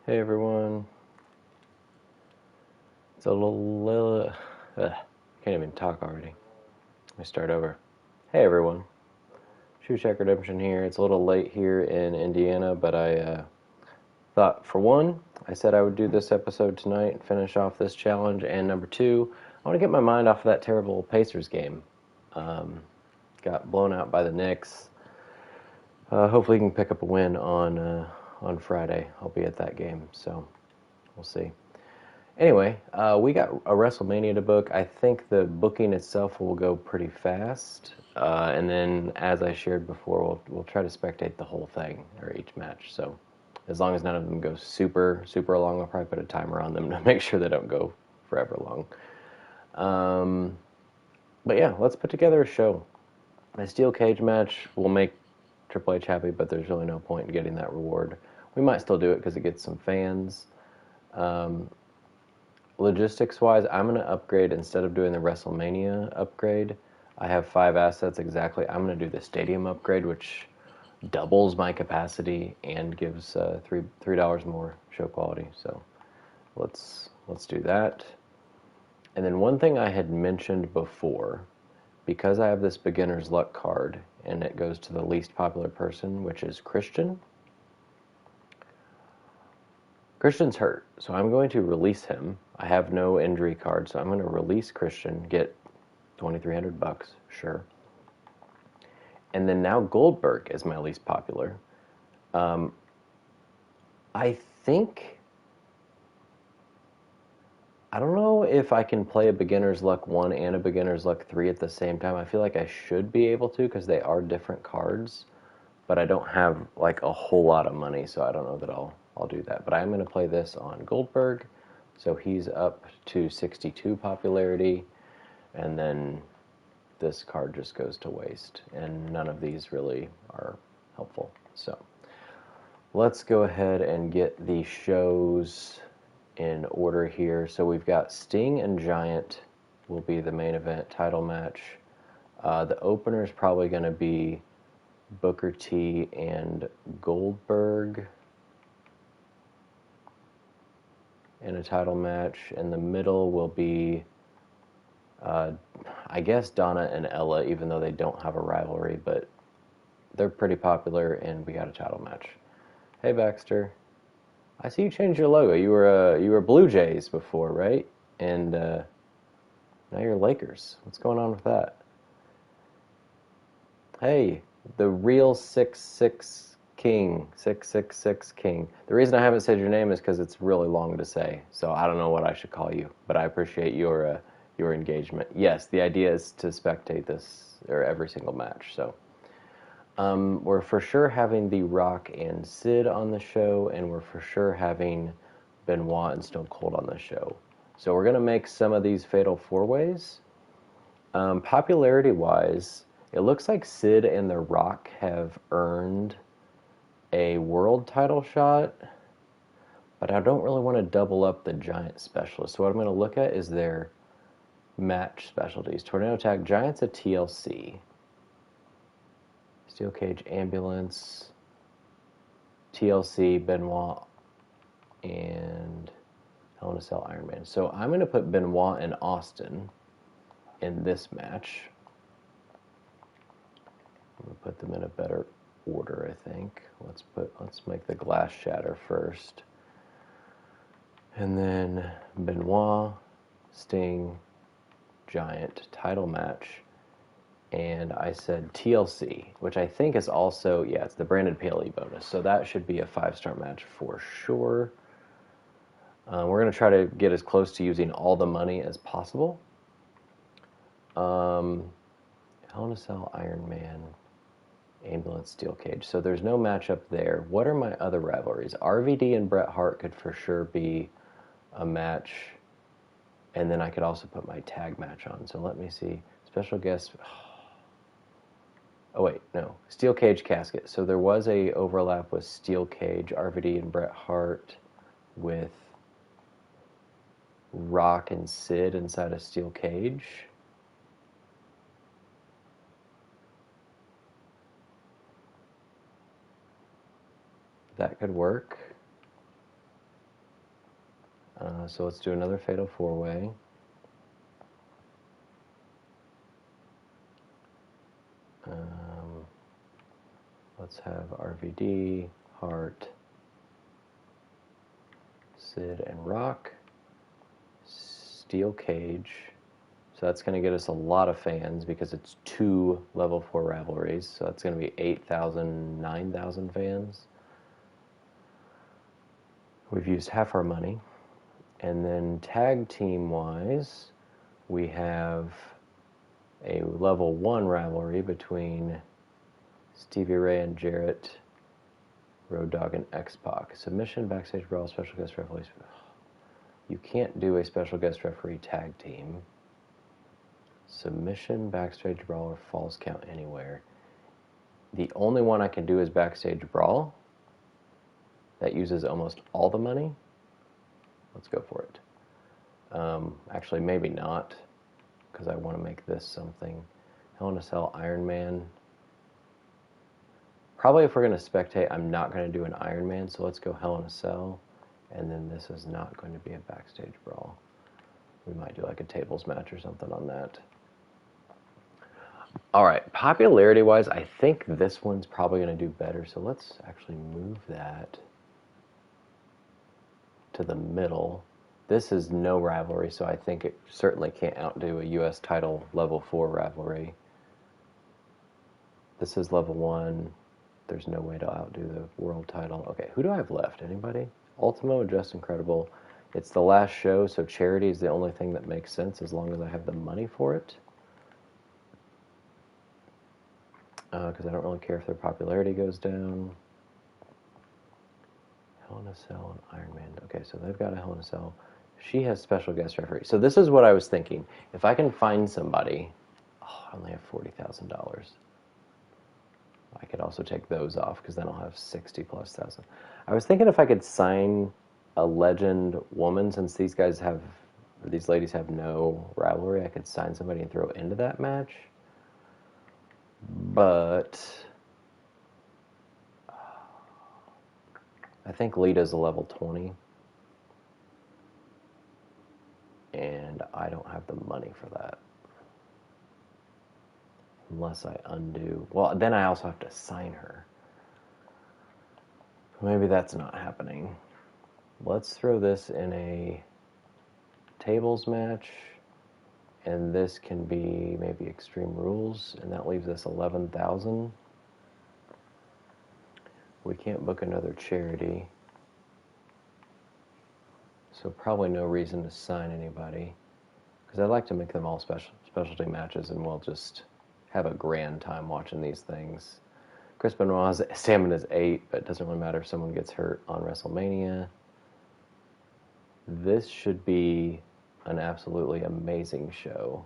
Hey everyone. It's a little can't even talk already. Let me start over. Hey everyone. Shoe Check Redemption here. It's a little late here in Indiana, but I thought, for one, I said I would do this episode tonight and finish off this challenge, and number two, I want to get my mind off of that terrible Pacers game. Got blown out by the Knicks. Hopefully we can pick up a win on Friday. I'll be at that game, so we'll see. Anyway, we got a Wrestlemania to book. I think the booking itself will go pretty fast, and then, as I shared before, we'll try to spectate the whole thing or each match. So, as long as none of them go super long, I'll probably put a timer on them to make sure they don't go forever long. But yeah, let's put together a show. A steel cage match will make Triple H happy, but there's really no point in getting that reward. We might still do it because it gets some fans. Logistics-wise, I'm going to upgrade, instead of doing the Wrestlemania upgrade, I have 5 assets exactly. I'm going to do the stadium upgrade, which doubles my capacity and gives $3 more show quality. So let's do that. And then one thing I had mentioned before, because I have this beginner's luck card, and it goes to the least popular person, which is Christian. Christian's hurt, so I'm going to release him. I have no injury card, so I'm going to release Christian, get $2,300, sure. And then now Goldberg is my least popular. I think, I don't know if I can play a beginner's luck 1 and a beginner's luck 3 at the same time. I feel like I should be able to, because they are different cards, but I don't have like a whole lot of money, so I don't know that I'll do that. But I'm going to play this on Goldberg, so he's up to 62 popularity, and then this card just goes to waste, and none of these really are helpful. So let's go ahead and get the shows in order here. So we've got Sting and Giant will be the main event title match. The opener is probably going to be Booker T and Goldberg in a title match. In the middle will be, I guess, Donna and Ella, even though they don't have a rivalry, but they're pretty popular, and we got a title match. Hey, Baxter. I see you changed your logo. You were Blue Jays before, right? And now you're Lakers. What's going on with that? Hey, the real 6'6" King, 666 King. The reason I haven't said your name is because it's really long to say, so I don't know what I should call you, but I appreciate your engagement. Yes, the idea is to spectate this, or every single match, so. We're for sure having The Rock and Sid on the show, and we're for sure having Benoit and Stone Cold on the show. So we're going to make some of these fatal 4-ways. Popularity-wise, it looks like Sid and The Rock have earned a world title shot, but I don't really want to double up the Giant specialist. So what I'm going to look at is their match specialties. Tornado Attack, Giant's a TLC. Steel Cage, Ambulance, TLC, Benoit, and Hell in a Cell, Iron Man. So I'm going to put Benoit and Austin in this match. I'm going to put them in a better order, I think. Let's make the Glass Shatter first. And then Benoit, Sting, Giant title match. And I said TLC, which I think is also, yeah, it's the Brandon Paley bonus. So that should be a 5-star match for sure. We're going to try to get as close to using all the money as possible. Hell in a Cell, Iron Man, Ambulance, Steel Cage. So there's no matchup there. What are my other rivalries? RVD and Bret Hart could for sure be a match. And then I could also put my tag match on. So let me see. Special guest. Oh wait, no. Steel Cage Casket. So there was a overlap with Steel Cage, RVD and Bret Hart, with Rock and Sid inside a Steel Cage. That could work. So let's do another Fatal 4-Way. Let's have RVD, Hart, Sid, and Rock. Steel Cage. So that's going to get us a lot of fans because it's 2 level 4 rivalries. So that's going to be 8,000, 9,000 fans. We've used half our money. And then tag team wise, we have a level 1 rivalry between Stevie Ray and Jarrett, Road Dogg and X-Pac. Submission, backstage brawl, special guest referees. You can't do a special guest referee tag team. Submission, backstage brawl, or falls count anywhere. The only one I can do is backstage brawl. That uses almost all the money. Let's go for it. Actually, maybe not, because I want to make this something. Hell in a Cell, Iron Man. Probably if we're going to spectate, I'm not going to do an Iron Man, so let's go Hell in a Cell. And then this is not going to be a backstage brawl. We might do like a tables match or something on that. All right, popularity-wise, I think this one's probably going to do better. So let's actually move that to the middle. This is no rivalry, so I think it certainly can't outdo a U.S. title level 4 rivalry. This is level 1. There's no way to outdo the world title. Okay, who do I have left? Anybody? Ultimo and Just Incredible. It's the last show, so charity is the only thing that makes sense as long as I have the money for it. Because I don't really care if their popularity goes down. Hell in a Cell and Iron Man. Okay, so they've got a Hell in a Cell. She has special guest referee. So this is what I was thinking. If I can find somebody... Oh, I only have $40,000. I could also take those off because then I'll have 60 plus thousand. I was thinking if I could sign a legend woman, since these ladies have no rivalry, I could sign somebody and throw into that match. But I think Lita's a level 20. And I don't have the money for that. Unless I undo... Well, then I also have to sign her. Maybe that's not happening. Let's throw this in a tables match. And this can be maybe Extreme Rules. And that leaves us 11,000. We can't book another charity. So probably no reason to sign anybody. Because I'd like to make them all specialty matches, and we'll just have a grand time watching these things. Chris Benoit's stamina's 8, but it doesn't really matter if someone gets hurt on WrestleMania. This should be an absolutely amazing show.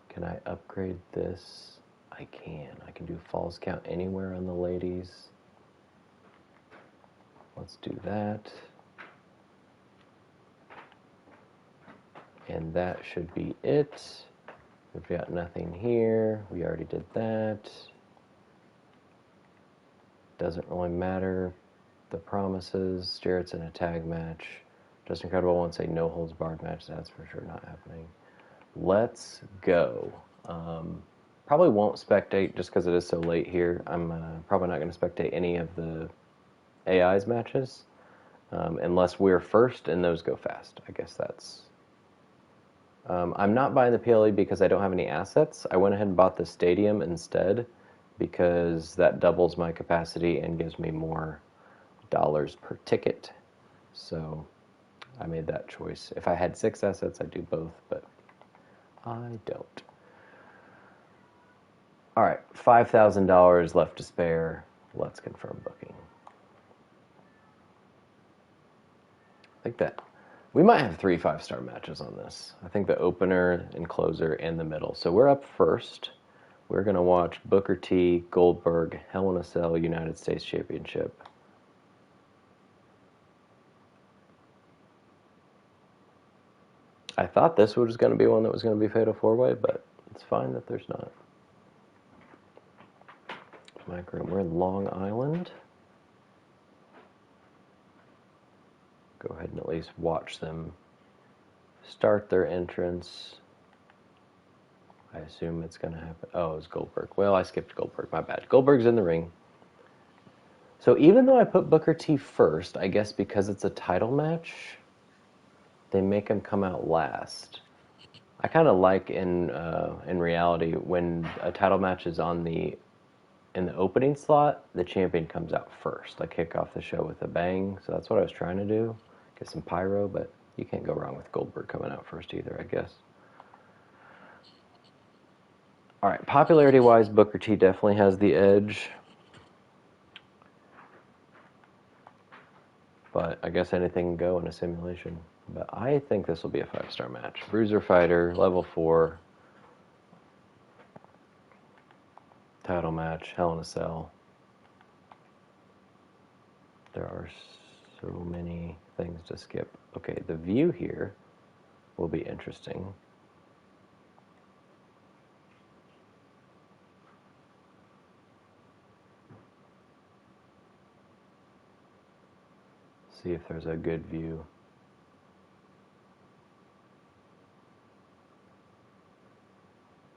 Can I upgrade this? I can. I can do falls count anywhere on the ladies. Let's do that. And that should be it. We've got nothing here. We already did that. Doesn't really matter. The promises. Jarrett's in a tag match. Just Incredible wants a no holds barred match. That's for sure not happening. Let's go. Probably won't spectate just because it is so late here. I'm probably not going to spectate any of the AI's matches unless we're first and those go fast. I guess that's... I'm not buying the PLE because I don't have any assets. I went ahead and bought the stadium instead because that doubles my capacity and gives me more dollars per ticket. So I made that choice. If I had 6 assets, I'd do both, but I don't. All right, $5,000 left to spare. Let's confirm booking. Like that. We might have 3 5-star matches on this. I think the opener and closer and the middle. So we're up first. We're going to watch Booker T, Goldberg, Hell in a Cell, United States Championship. I thought this was going to be one that was going to be Fatal 4-Way, but it's fine that there's not. We're in Long Island. go ahead and at least watch them start their entrance. I assume it's going to happen. Oh, it's Goldberg. Well, I skipped Goldberg. My bad. Goldberg's in the ring. So even though I put Booker T first, I guess because it's a title match, they make him come out last. I kind of like in reality when a title match is in the opening slot, the champion comes out first. I kick off the show with a bang. So that's what I was trying to do. Get some pyro, but you can't go wrong with Goldberg coming out first either, I guess. All right, popularity-wise, Booker T definitely has the edge. But I guess anything can go in a simulation. But I think this will be a 5-star match. Bruiser Fighter, level 4. Title match, Hell in a Cell. There are so many things to skip. Okay, the view here will be interesting. See if there's a good view.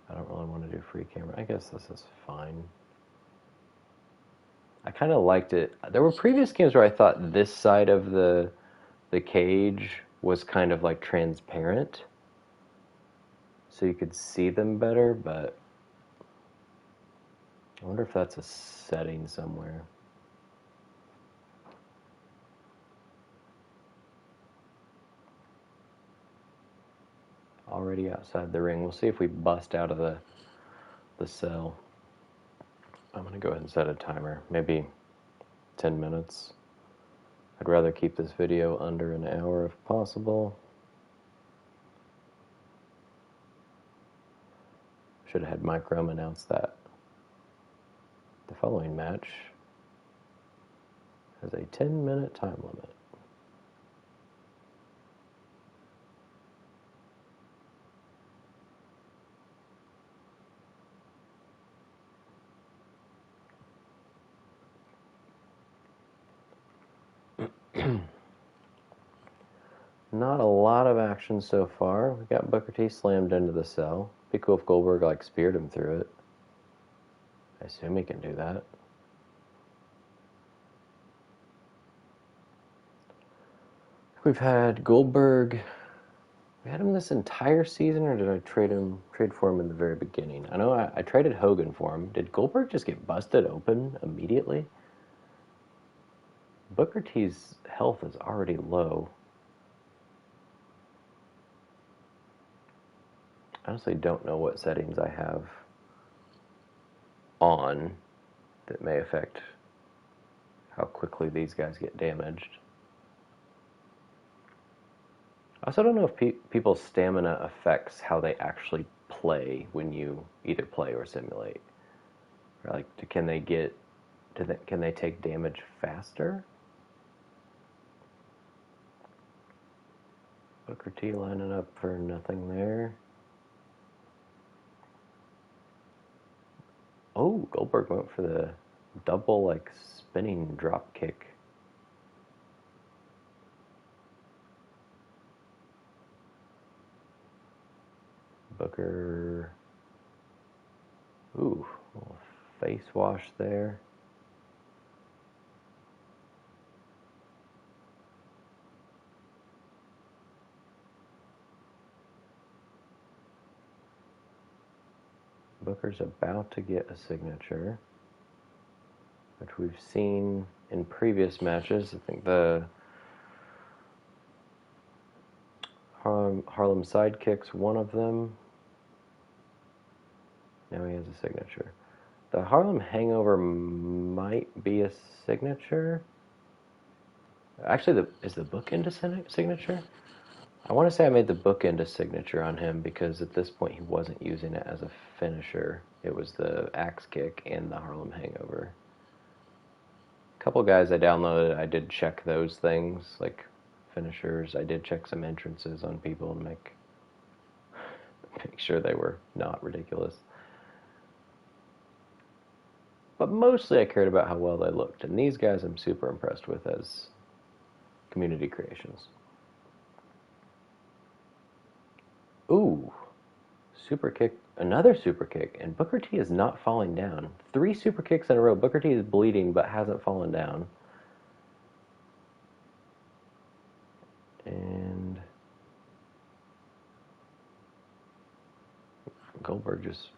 I don't really want to do free camera. I guess this is fine. I kind of liked it. There were previous games where I thought this side of the cage was kind of like transparent, so you could see them better, but I wonder if that's a setting somewhere. Already outside the ring. We'll see if we bust out of the cell. I'm going to go ahead and set a timer. Maybe 10 minutes. I'd rather keep this video under an hour if possible. Should have had Mike Rome announce that. The following match has a 10-minute time limit. Not a lot of action so far. We got Booker T slammed into the cell. Be cool if Goldberg like speared him through it. I assume he can do that. We've had Goldberg. We had him this entire season, or did I trade for him in the very beginning? I know I traded Hogan for him. Did Goldberg just get busted open immediately? Booker T's health is already low. I honestly don't know what settings I have on that may affect how quickly these guys get damaged. I also don't know if people's stamina affects how they actually play when you either play or simulate. Or like, can they take damage faster? Booker T lining up for nothing there. Oh, Goldberg went for the double, like, spinning drop kick. Booker. Ooh, a little face wash there. Booker's about to get a signature, which we've seen in previous matches. I think the Harlem Sidekick's one of them. Now he has a signature. The Harlem Hangover might be a signature. Actually, is the bookend a signature? I want to say I made the bookend a signature on him because at this point he wasn't using it as a finisher. It was the axe kick and the Harlem Hangover. A couple guys I downloaded, I did check those things, like finishers. I did check some entrances on people to make sure they were not ridiculous. But mostly I cared about how well they looked, and these guys I'm super impressed with as Community Creations. Ooh, super kick, another super kick, and Booker T is not falling down. 3 super kicks in a row. Booker T is bleeding but hasn't fallen down. And Goldberg just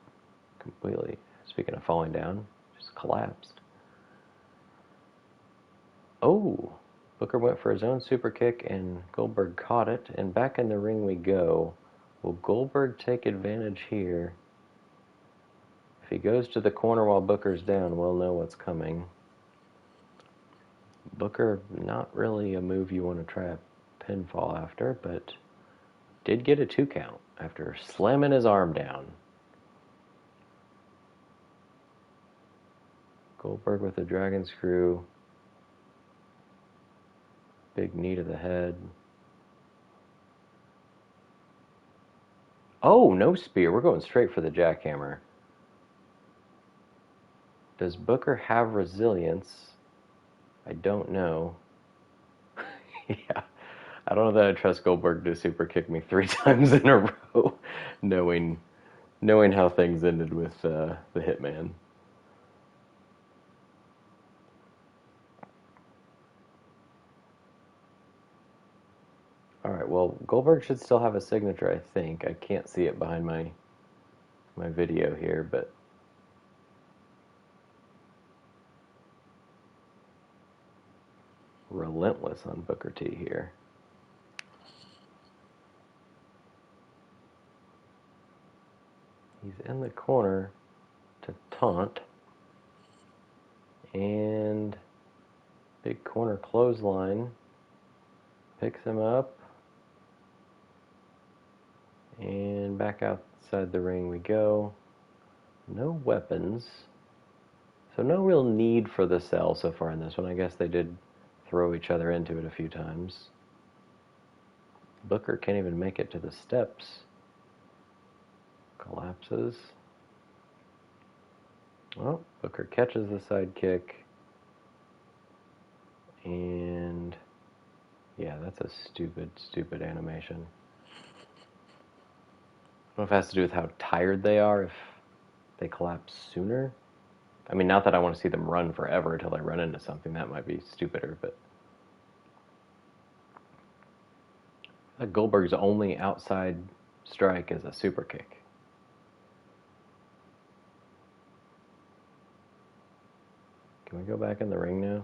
completely, speaking of falling down, just collapsed. Oh, Booker went for his own super kick and Goldberg caught it, and back in the ring we go. Will Goldberg take advantage here? If he goes to the corner while Booker's down, we'll know what's coming. Booker, not really a move you want to try a pinfall after, but did get a 2 count after slamming his arm down. Goldberg with a dragon screw. Big knee to the head. Oh, no spear. We're going straight for the jackhammer. Does Booker have resilience? I don't know. Yeah. I don't know that I trust Goldberg to super kick me 3 times in a row, knowing how things ended with the Hitman. All right, well, Goldberg should still have a signature, I think. I can't see it behind my video here, but relentless on Booker T here. He's in the corner to taunt. And big corner clothesline. Picks him up. And back outside the ring we go. No weapons. So no real need for the cell so far in this one. I guess they did throw each other into it a few times. Booker can't even make it to the steps. Collapses. Well, Booker catches the side kick. And yeah, that's a stupid animation. I don't know if it has to do with how tired they are, if they collapse sooner. I mean, not that I want to see them run forever until they run into something. That might be stupider, but Goldberg's only outside strike is a super kick. Can we go back in the ring now?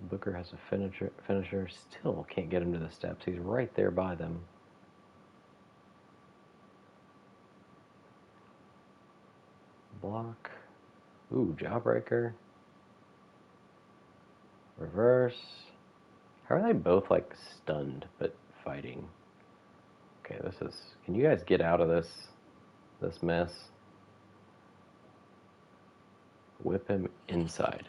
Booker has a finisher. Still can't get him to the steps. He's right there by them. Block. Ooh, jawbreaker. Reverse. How are they both like stunned but fighting? Okay, this is. Can you guys get out of this mess? Whip him inside.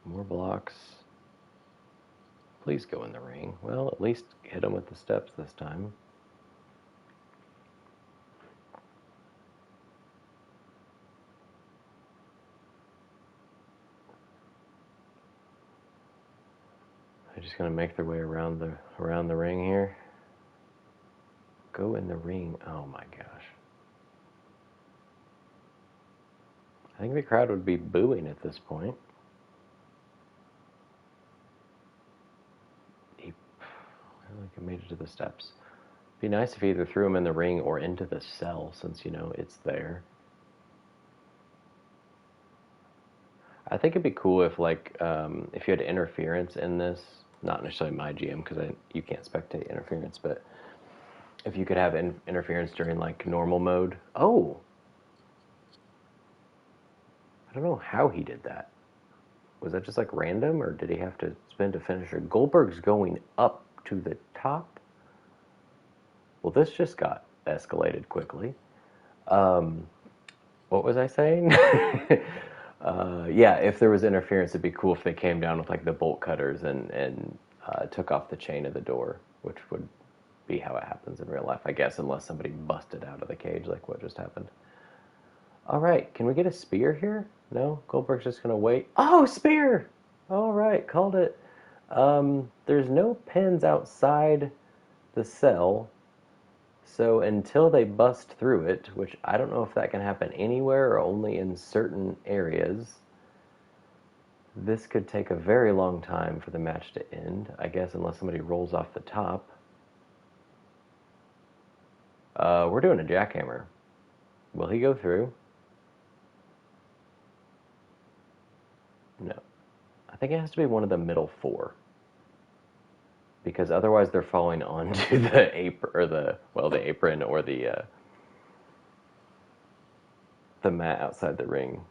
More blocks. Please go in the ring. Well, at least hit him with the steps this time. They're just gonna make their way around the ring here. Go in the ring. Oh my gosh. I think the crowd would be booing at this point. He made it to the steps. Be nice if he either threw him in the ring or into the cell, since it's there. I think it'd be cool if if you had interference in this, not necessarily MyGM because you can't spectate interference, but if you could have interference during like normal mode. Oh, I don't know how he did that. Was that just like random, or did he have to spin to finisher? Goldberg's going up to the top. Well, this just got escalated quickly. What was I saying? Yeah, if there was interference, it'd be cool if they came down with like the bolt cutters and took off the chain of the door, which would be how it happens in real life, I guess, unless somebody busted out of the cage like what just happened. All right, can we get a spear here? No? Goldberg's just going to wait. Oh, spear! All right, called it. There's no pins outside the cell, so until they bust through it, which I don't know if that can happen anywhere or only in certain areas, this could take a very long time for the match to end, I guess, unless somebody rolls off the top. We're doing a jackhammer. Will he go through? No. I think it has to be one of the middle four. Because otherwise they're falling onto the apron, or the apron, or the mat outside the ring.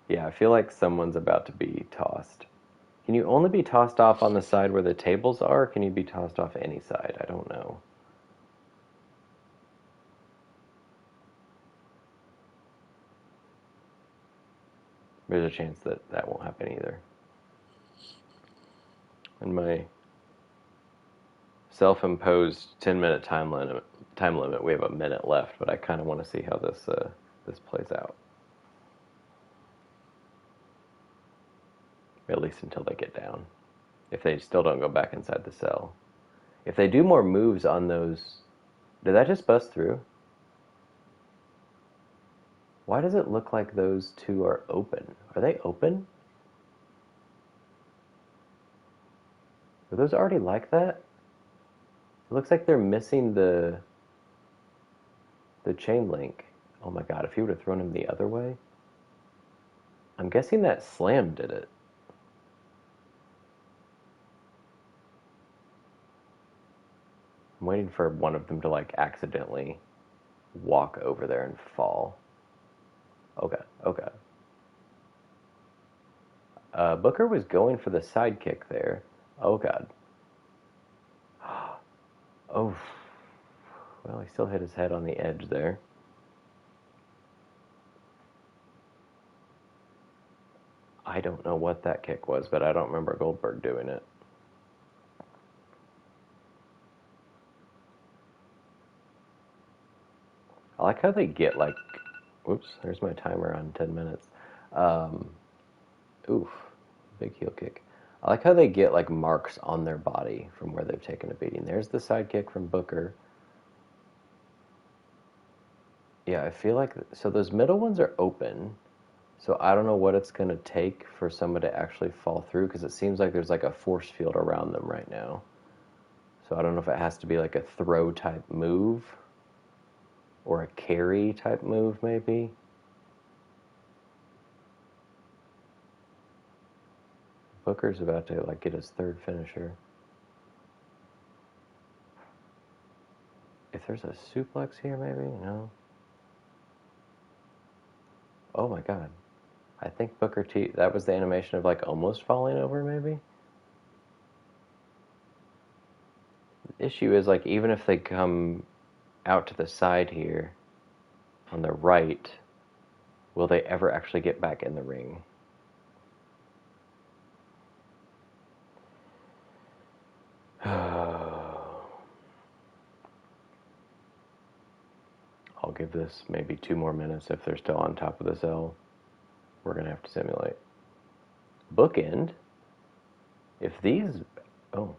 Yeah, I feel like someone's about to be tossed. Can you only be tossed off on the side where the tables are? Or can you be tossed off any side? I don't know. There's a chance that that won't happen either. And my self-imposed 10-minute time limit. We have a minute left, but I kind of want to see how this plays out. At least until they get down. If they still don't go back inside the cell. If they do more moves on those... Did that just bust through? Why does it look like those two are open? Are they open? Are those already like that? It looks like they're missing the chain link. Oh my god, if he would have thrown him the other way? I'm guessing that slam did it. I'm waiting for one of them to like accidentally walk over there and fall. Okay, okay. Booker was going for the sidekick there. Oh god. Oh. Well, he still hit his head on the edge there. I don't know what that kick was, but I don't remember Goldberg doing it. I like how they get like... Whoops, there's my timer on 10 minutes. Um, oof, big heel kick. I like how they get like marks on their body from where they've taken a beating. There's the sidekick from Booker. Yeah, I feel like... So those middle ones are open. So I don't know what it's going to take for someone to actually fall through, because it seems like there's like a force field around them right now. So I don't know if it has to be like a throw type move or a carry type move maybe. Booker's about to like get his third finisher. If there's a suplex here maybe? No. Oh my god. I think Booker T, that was the animation of like almost falling over maybe? The issue is like even if they come out to the side here on the right, will they ever actually get back in the ring? I'll give this maybe 2 more minutes if they're still on top of the cell. We're going to have to simulate. Bookend? If these... Oh.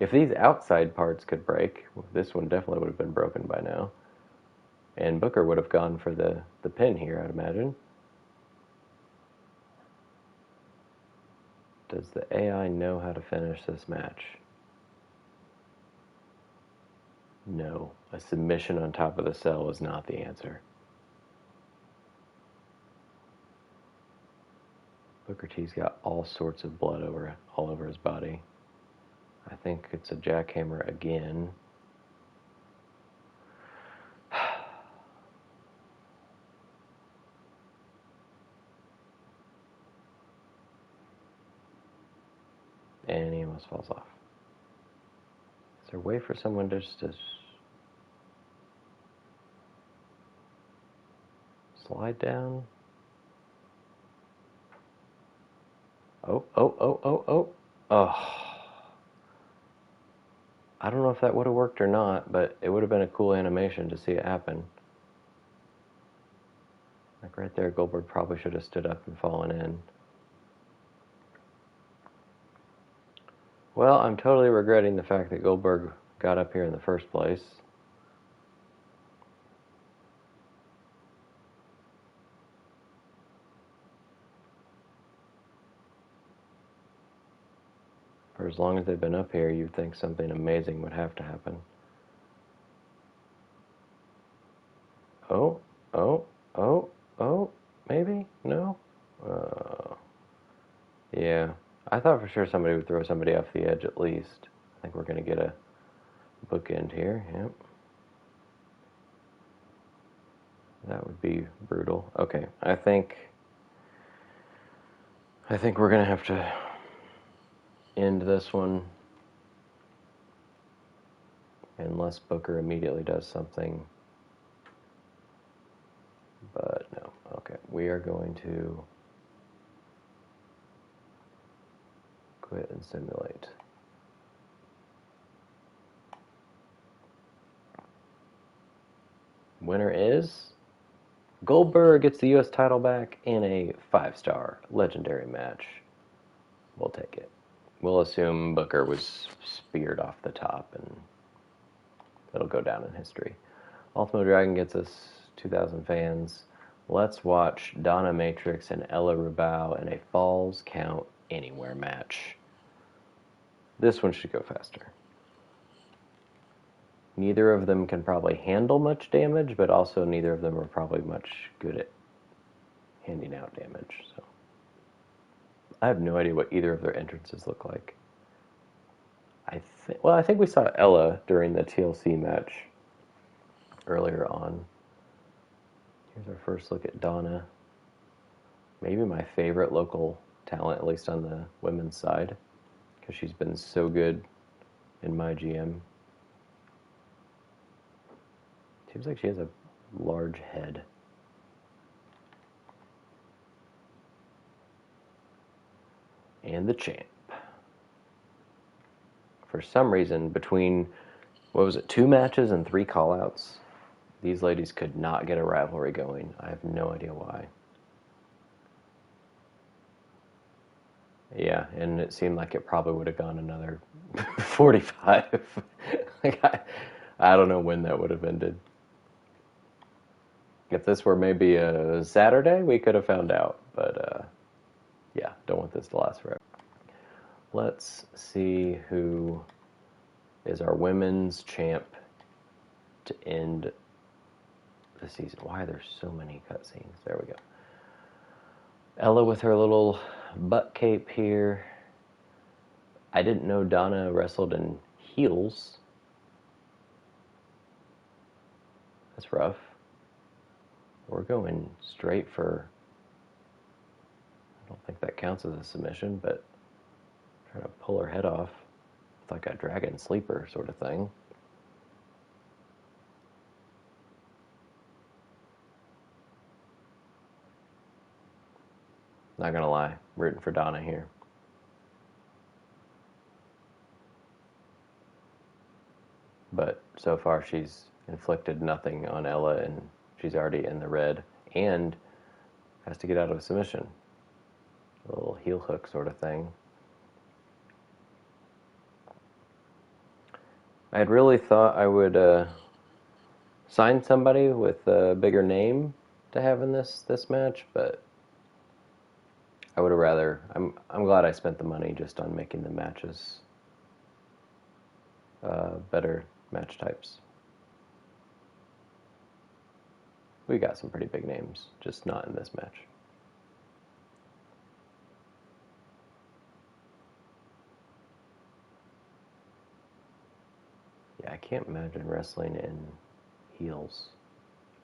If these outside parts could break, this one definitely would have been broken by now. And Booker would have gone for the pin here, I'd imagine. Does the AI know how to finish this match? No. A submission on top of the cell is not the answer. Booker T's got all sorts of blood all over his body. I think it's a jackhammer again. And he almost falls off. Is there a way for someone just to slide down? Oh, oh, oh, oh, oh. Oh. I don't know if that would have worked or not, but it would have been a cool animation to see it happen. Like right there, Goldberg probably should have stood up and fallen in. Well, I'm totally regretting the fact that Goldberg got up here in the first place. For as long as they've been up here, you'd think something amazing would have to happen. Oh, oh, oh, oh, maybe? No? Yeah. I thought for sure somebody would throw somebody off the edge at least. I think we're going to get a bookend here. Yep. That would be brutal. Okay, I think we're going to have to end this one unless Booker immediately does something. But no. Okay, we are going to quit and simulate. Winner is Goldberg gets the U.S. title back in a 5-star legendary match. We'll take it. We'll assume Booker was speared off the top, and it'll go down in history. Ultimo Dragon gets us 2,000 fans. Let's watch Donna Matrix and Ella Rubao in a Falls Count Anywhere match. This one should go faster. Neither of them can probably handle much damage, but also neither of them are probably much good at handing out damage. So I have no idea what either of their entrances look like. I think we saw Ella during the TLC match earlier on. Here's our first look at Donna. Maybe my favorite local talent, at least on the women's side, because she's been so good in MyGM. Seems like she has a large head. And the champ. For some reason, between, 2 matches and 3 callouts, these ladies could not get a rivalry going. I have no idea why. Yeah, and it seemed like it probably would have gone another 45. I don't know when that would have ended. If this were maybe a Saturday, we could have found out. But, yeah, don't want this to last forever. Let's see who is our women's champ to end the season. Why are there so many cutscenes? There we go. Ella with her little butt cape here. I didn't know Donna wrestled in heels. That's rough. We're going straight for... I don't think that counts as a submission, but trying to pull her head off. It's like a dragon sleeper sort of thing. Not gonna lie, rooting for Donna here. But so far she's inflicted nothing on Ella, and she's already in the red and has to get out of a submission. A little heel hook sort of thing. I had really thought I would sign somebody with a bigger name to have in this match, but I would have rather... I'm glad I spent the money just on making the matches better match types. We got some pretty big names, just not in this match. Yeah, I can't imagine wrestling in heels.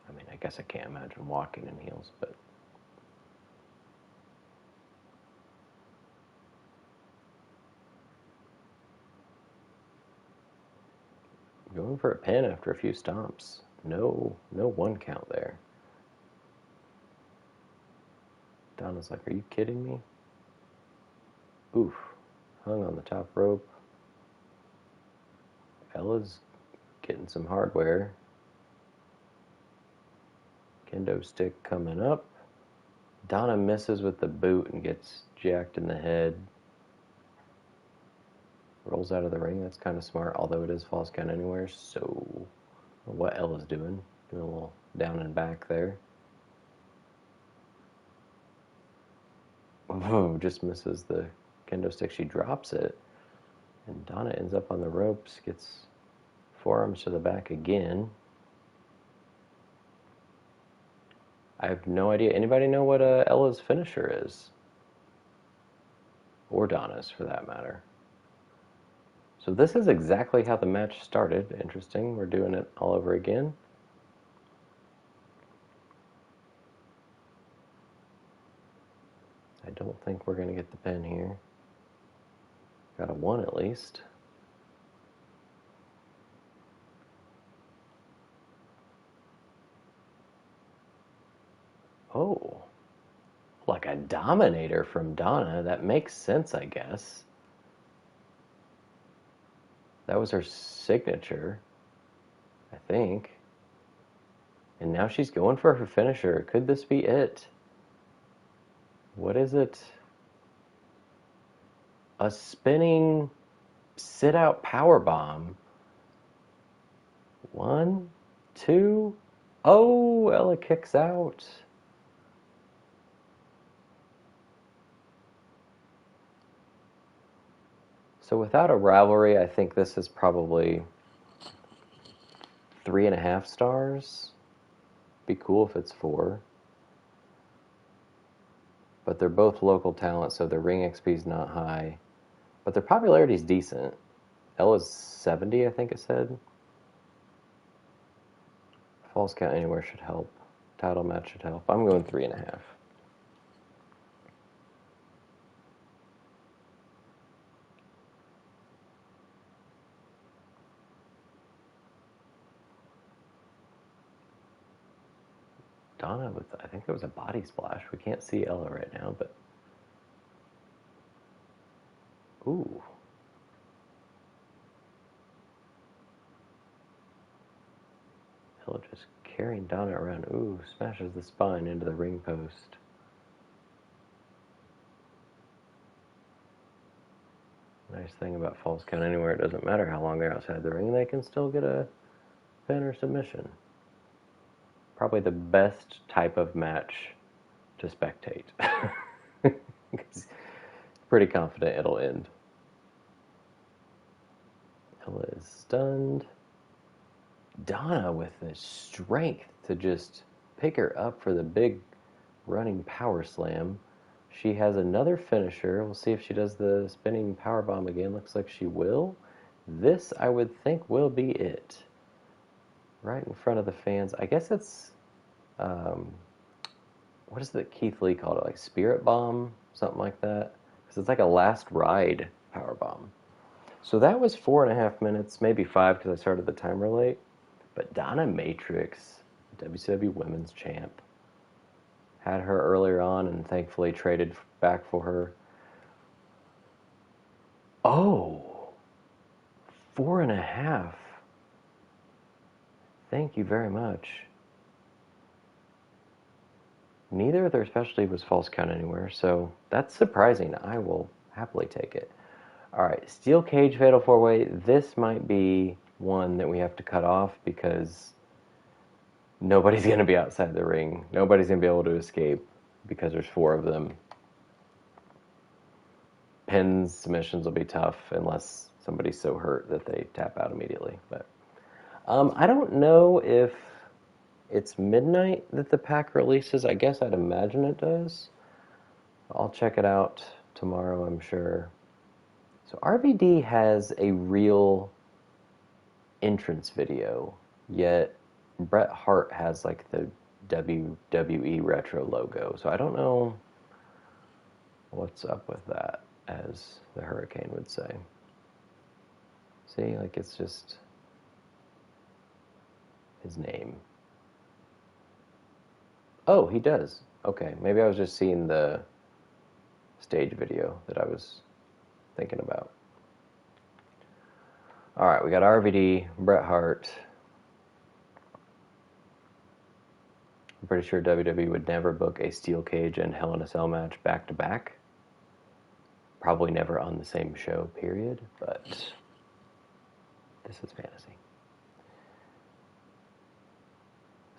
I mean, I guess I can't imagine walking in heels, but... Going for a pin after a few stomps. No 1 count there. Donna's like, are you kidding me? Oof. Hung on the top rope. Ella's getting some hardware. Kendo stick coming up. Donna misses with the boot and gets jacked in the head. Rolls out of the ring. That's kind of smart, although it is false count anywhere. So, what Ella's doing? Doing a little down and back there. Oh, just misses the kendo stick. She drops it. And Donna ends up on the ropes, gets forearms to the back again. I have no idea. Anybody know what Ella's finisher is? Or Donna's, for that matter. So this is exactly how the match started. Interesting. We're doing it all over again. I don't think we're going to get the pin here. Got a 1 at least. Oh. Like a dominator from Donna. That makes sense, I guess. That was her signature, I think. And now she's going for her finisher. Could this be it? What is it? A spinning sit-out powerbomb. 1, 2. Oh, Ella kicks out. So without a rivalry, I think this is probably 3.5 stars. Be cool if it's 4. But they're both local talent, so their ring XP is not high. But their popularity is decent. Ella's 70, I think it said. Falls count anywhere should help. Title match should help. I'm going 3.5. Donna with, I think it was a body splash. We can't see Ella right now, but... Ooh. Ella just carrying Donna around. Ooh, smashes the spine into the ring post. Nice thing about falls count anywhere, it doesn't matter how long they're outside the ring, they can still get a pin or submission. Probably the best type of match to spectate. Pretty confident it'll end. Ella is stunned. Donna with the strength to just pick her up for the big running power slam. She has another finisher. We'll see if she does the spinning power bomb again. Looks like she will. This, I would think, will be it. Right in front of the fans. I guess it's, what is it Keith Lee called it? Like Spirit Bomb? Something like that. Because it's like a last ride power bomb. So that was 4.5 minutes, maybe 5 because I started the timer late. But Donna Matrix, WCW Women's Champ, had her earlier on and thankfully traded back for her. Oh, 4.5. Thank you very much. Neither of their specialty was false count anywhere, so that's surprising. I will happily take it. All right, steel cage fatal 4-way. This might be one that we have to cut off because nobody's going to be outside the ring. Nobody's going to be able to escape because there's 4 of them. Pins, submissions will be tough unless somebody's so hurt that they tap out immediately. But I don't know if it's midnight that the pack releases. I guess I'd imagine it does. I'll check it out tomorrow, I'm sure. So RVD has a real entrance video, yet Bret Hart has like the WWE retro logo. So I don't know what's up with that, as the Hurricane would say. See, like it's just his name. Oh, he does. Okay, maybe I was just seeing the stage video that I was thinking about. All right, we got RVD, Bret Hart. pretty sure WWE would never book a steel cage and Hell in a Cell match back to back. Probably never on the same show, period, but this is fantasy.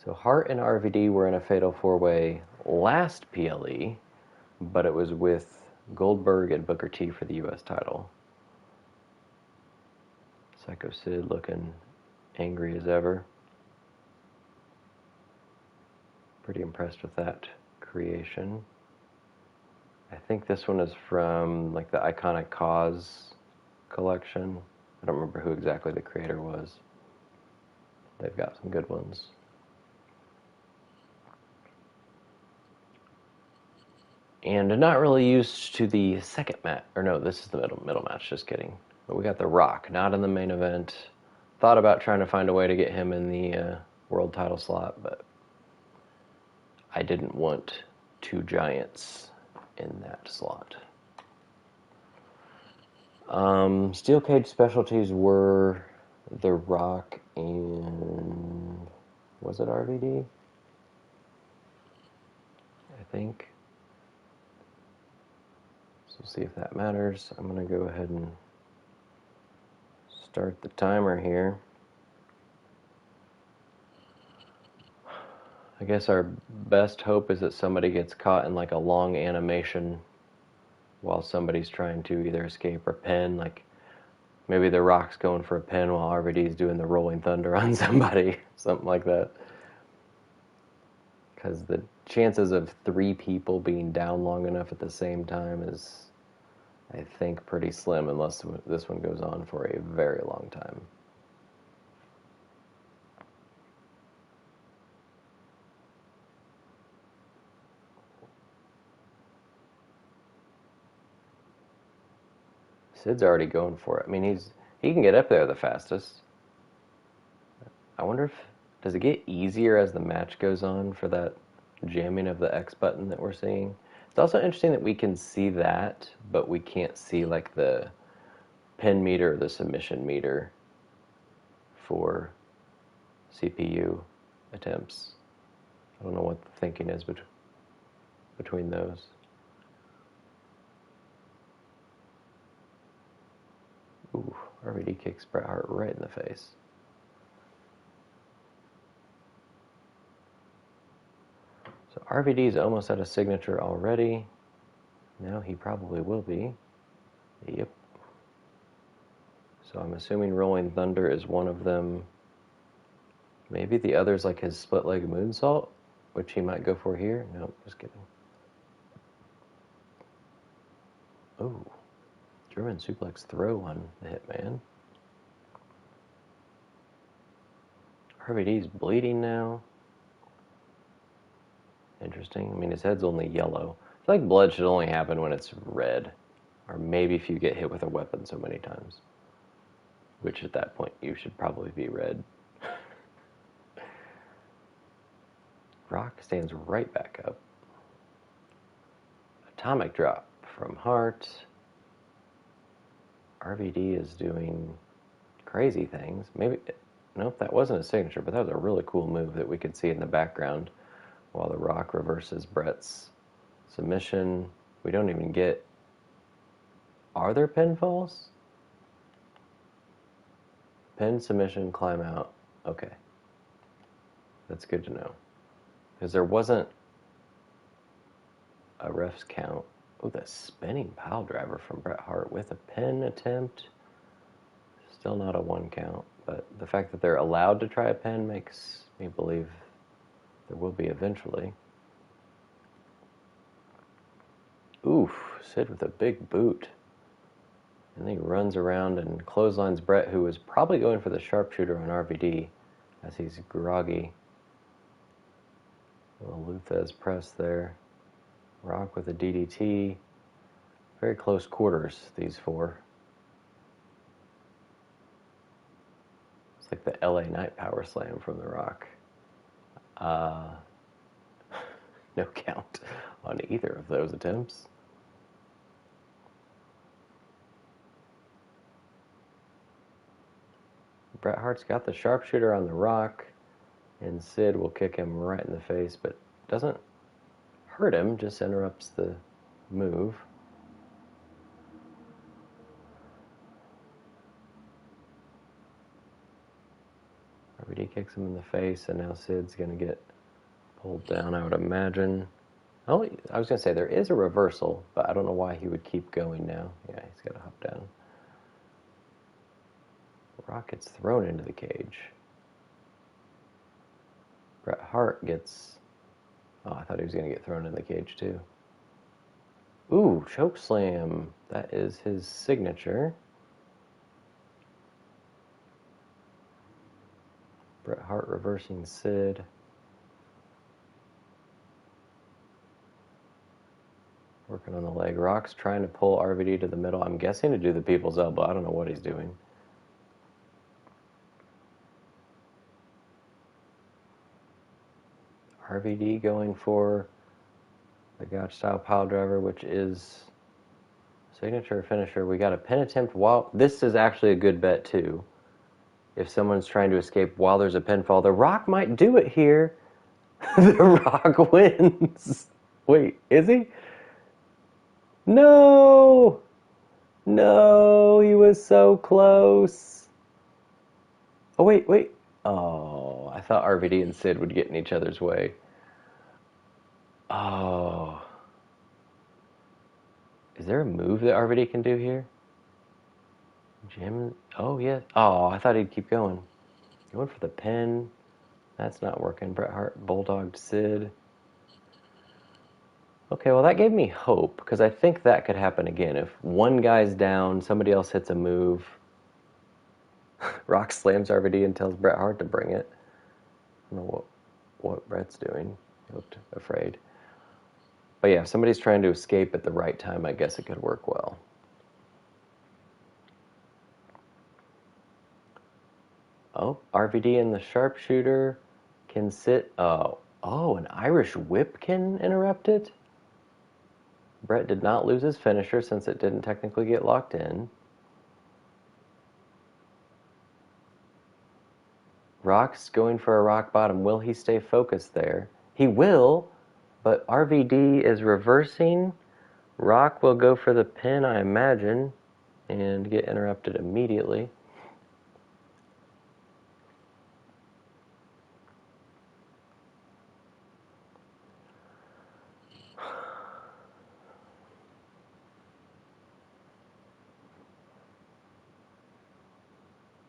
So Hart and RVD were in a fatal four-way last PLE, but it was with Goldberg and Booker T for the U.S. title. Psycho Sid looking angry as ever. Pretty impressed with that creation. I think this one is from like the Iconic Cause collection. I don't remember who exactly the creator was. They've got some good ones. And not really used to the second match. Or no, this is the middle match, just kidding. But we got The Rock, not in the main event. Thought about trying to find a way to get him in the world title slot, but I didn't want two giants in that slot. Steel cage specialties were The Rock and... was it RVD? I think. So we'll see if that matters. I'm going to go ahead and start the timer here. I guess our best hope is that somebody gets caught in like a long animation while somebody's trying to either escape or pin. Like maybe The Rock's going for a pin while RVD's doing the Rolling Thunder on somebody. Something like that. Because the chances of three people being down long enough at the same time is, I think, pretty slim unless this one goes on for a very long time. Sid's already going for it. I mean, he can get up there the fastest. I wonder if, does it get easier as the match goes on for that jamming of the X button that we're seeing? It's also interesting that we can see that, but we can't see like the pin meter or the submission meter for CPU attempts. I don't know what the thinking is between those. Ooh, RVD kicks Bret Hart right in the face. So RVD's almost at a signature already. Now he probably will be. Yep. So I'm assuming Rolling Thunder is one of them. Maybe the other's like his split leg moonsault, which he might go for here. No, just kidding. Oh, German suplex throw on the Hitman. RVD's bleeding now. Interesting. I mean, his head's only yellow. I feel like blood should only happen when it's red. Or maybe if you get hit with a weapon so many times. Which at that point, you should probably be red. Rock stands right back up. Atomic drop from Hart. RVD is doing crazy things. Maybe, nope, that wasn't a signature, but that was a really cool move that we could see in the background while The Rock reverses Bret's submission. We don't even get... Are there pinfalls? Pin, submission, climb out. Okay. That's good to know. Because there wasn't a ref's count. Oh, the spinning pile driver from Bret Hart with a pin attempt. Still not a one count, but the fact that they're allowed to try a pin makes me believe there will be eventually. Oof, Sid with a big boot. And then he runs around and clotheslines Bret, who was probably going for the sharpshooter on RVD as he's groggy. A little Luthez press there. Rock with a DDT. Very close quarters, these four. It's like the LA Knight power slam from The Rock. No count on either of those attempts. Bret Hart's got the sharpshooter on The Rock. And Sid will kick him right in the face, but doesn't hurt him, just interrupts the move. RVD kicks him in the face, and now Sid's going to get pulled down, I would imagine. Oh, I was going to say, there is a reversal, but I don't know why he would keep going now. Yeah, he's got to hop down. Rock gets thrown into the cage. Bret Hart gets... Oh, I thought he was going to get thrown in the cage, too. Ooh, choke slam. That is his signature. Bret Hart reversing Sid. Working on the leg. Rock's trying to pull RVD to the middle. I'm guessing to do the people's elbow. I don't know what he's doing. RVD going for the Gotch style pile driver, which is signature finisher. We got a pin attempt while... This is actually a good bet, too. If someone's trying to escape while there's a pinfall. The Rock might do it here. The Rock wins. Wait, is he? No! No, he was so close. Oh, wait. Oh, I thought RVD and Sid would get in each other's way. Oh. Is there a move that RVD can do here? Jim? Oh, yeah. Oh, I thought he'd keep going. Going for the pin. That's not working. Bret Hart bulldogged Sid. Okay, well, that gave me hope, because I think that could happen again. If one guy's down, somebody else hits a move. Rock slams RVD and tells Bret Hart to bring it. I don't know what Bret's doing. He looked afraid. But yeah, if somebody's trying to escape at the right time, I guess it could work well. Oh, RVD and the sharpshooter can sit... Oh, an Irish whip can interrupt it? Bret did not lose his finisher since it didn't technically get locked in. Rock's going for a rock bottom. Will he stay focused there? He will, but RVD is reversing. Rock will go for the pin, I imagine, and get interrupted immediately.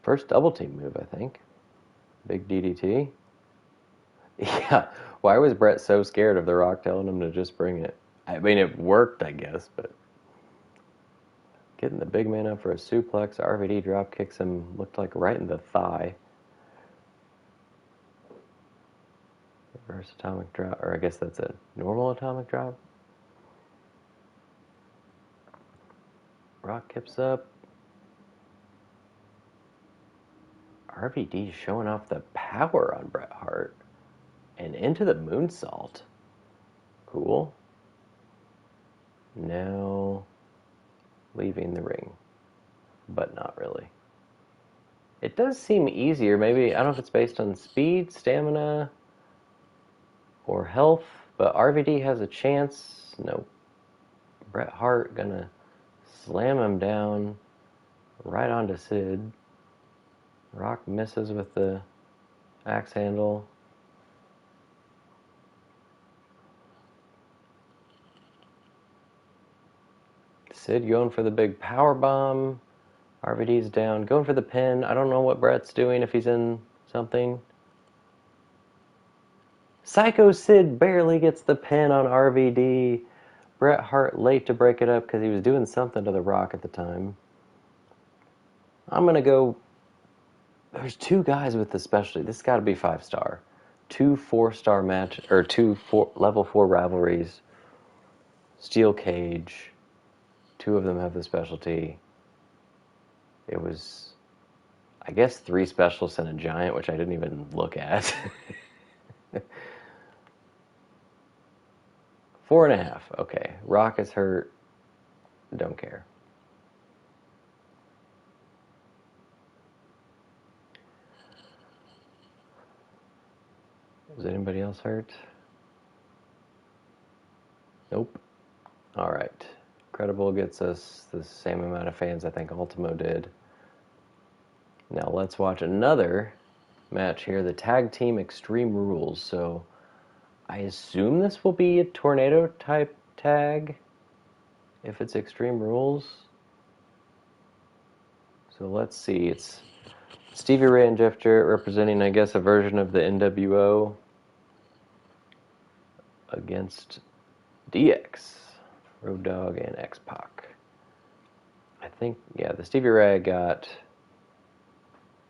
First double team move, I think. Big DDT. Yeah, why was Bret so scared of The Rock telling him to just bring it? I mean, it worked, I guess, but... Getting the big man up for a suplex. RVD drop kicks him, looked like right in the thigh. Reverse atomic drop, or I guess that's a normal atomic drop. Rock kips up. RVD showing off the power on Bret Hart. And into the moonsault. Cool. Now leaving the ring. But not really. It does seem easier. Maybe, I don't know if it's based on speed, stamina, or health. But RVD has a chance. Nope. Bret Hart gonna slam him down right onto Sid. Rock misses with the axe handle. Sid going for the big power bomb. RVD's down, going for the pin. I don't know what Bret's doing, if he's in something. Psycho Sid barely gets the pin on RVD. Bret Hart late to break it up because he was doing something to The Rock at the time. I'm going to go... There's two guys with the specialty. This has got to be 5-star. 2 4-star match, or 2 level 4 rivalries. Steel cage. 2 of them have the specialty. It was, I guess, 3 specialists and a giant, which I didn't even look at. 4.5. Okay. Rock is hurt. Don't care. Was anybody else hurt? Nope. Alright. Credible gets us the same amount of fans I think Ultimo did. Now let's watch another match here, the Tag Team Extreme Rules. So I assume this will be a tornado type tag if it's Extreme Rules. So let's see. It's Stevie Ray and Jeff Jarrett representing, I guess, a version of the NWO against DX, Road Dogg, and X-Pac. I think, yeah, the Stevie Ray I got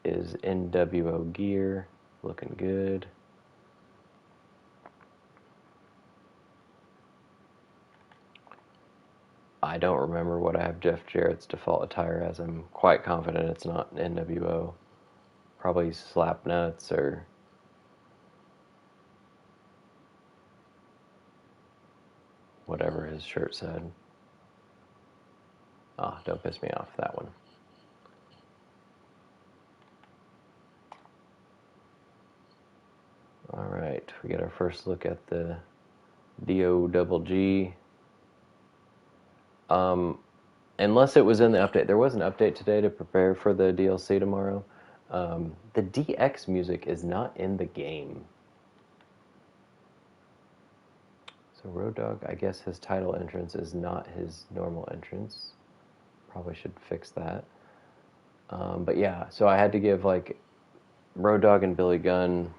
is NWO gear, looking good. I don't remember what I have Jeff Jarrett's default attire as. I'm quite confident it's not NWO. Probably Slapnuts or whatever his shirt said. Ah, don't piss me off, that one. Alright, we get our first look at the DOGG. Unless it was in the update. There was an update today to prepare for the DLC tomorrow. The DX music is not in the game. So Road Dogg, I guess his title entrance is not his normal entrance. Probably should fix that. But yeah, so I had to give like Road Dogg and Billy Gunn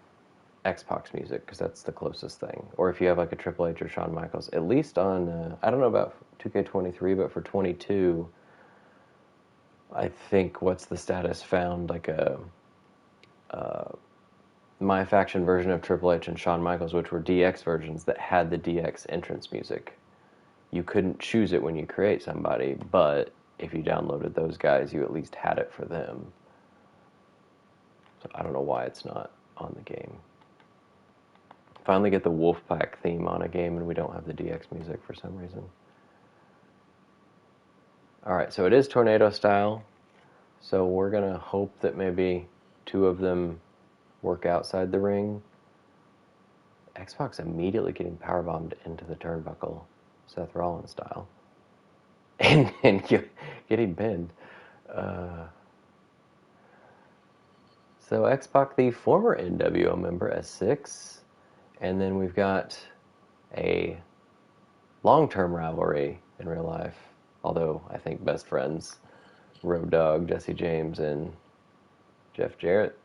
X-Pac music because that's the closest thing. Or if you have like a Triple H or Shawn Michaels, at least on I don't know about 2K23, but for 22, I think what's the status found like a My Faction version of Triple H and Shawn Michaels, which were DX versions that had the DX entrance music. You couldn't choose it when you create somebody, but if you downloaded those guys, you at least had it for them. So I don't know why it's not on the game. Finally get the Wolfpack theme on a game and we don't have the DX music for some reason. Alright, so it is tornado style. So we're going to hope that maybe two of them work outside the ring. X-Pac's immediately getting powerbombed into the turnbuckle, Seth Rollins style. And getting pinned. So X-Pac, the former NWO member, S6. And then we've got a long-term rivalry in real life. Although, I think best friends, Road Dogg, Jesse James, and Jeff Jarrett.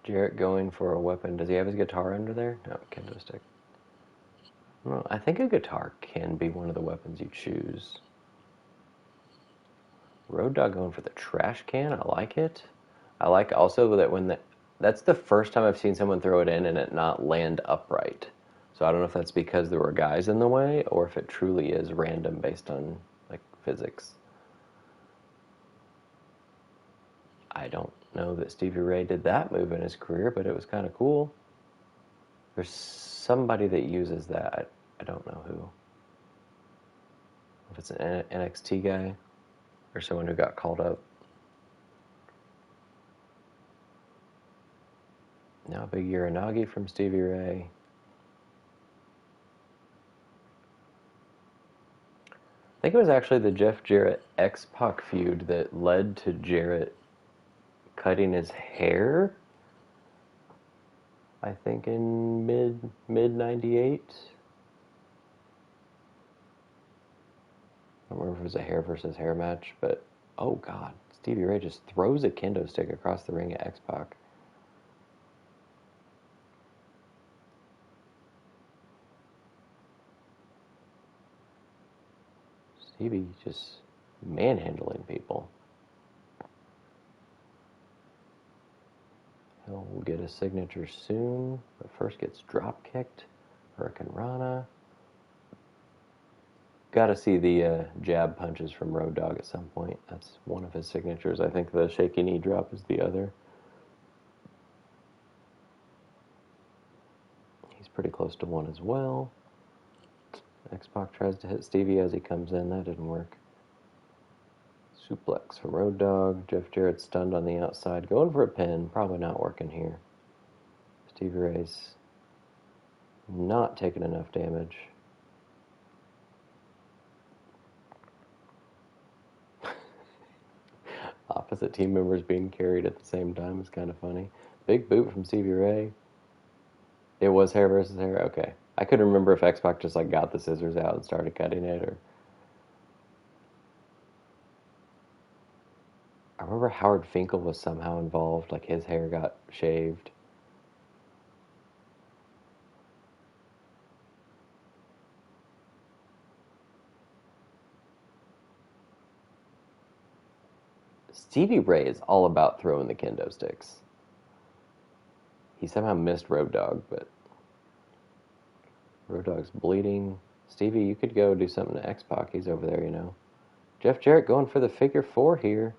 Jarrett going for a weapon. Does he have his guitar under there? No, kendo stick. Well, I think a guitar can be one of the weapons you choose. Road Dogg going for the trash can. I like it. I like also that when that's the first time I've seen someone throw it in and it not land upright. So I don't know if that's because there were guys in the way or if it truly is random based on like physics. I don't know that Stevie Ray did that move in his career, but it was kind of cool. There's somebody that uses that. I don't know who. If it's an NXT guy or someone who got called up. Now big Uranagi from Stevie Ray. I think it was actually the Jeff Jarrett X-Pac feud that led to Jarrett cutting his hair. I think in mid 98. I don't remember if it was a hair versus hair match, but oh god, Stevie Ray just throws a kendo stick across the ring at X-Pac. Stevie just manhandling people. He'll get a signature soon, but first gets drop kicked. Hurricane Rana. Got to see the jab punches from Road Dogg at some point. That's one of his signatures. I think the shaky knee drop is the other. He's pretty close to one as well. X-Pac tries to hit Stevie as he comes in. That didn't work. Suplex from Road Dogg. Jeff Jarrett stunned on the outside. Going for a pin. Probably not working here. Stevie Ray's not taking enough damage. Opposite team members being carried at the same time is kind of funny. Big boot from Stevie Ray. It was hair versus hair? Okay. I couldn't remember if X-Pac just like got the scissors out and started cutting it, or... I remember Howard Finkel was somehow involved, like his hair got shaved. Stevie Ray is all about throwing the kendo sticks. He somehow missed Road Dogg, but Road Dogg's bleeding. Stevie, you could go do something to X-Pac. He's over there, you know. Jeff Jarrett going for the figure 4 here.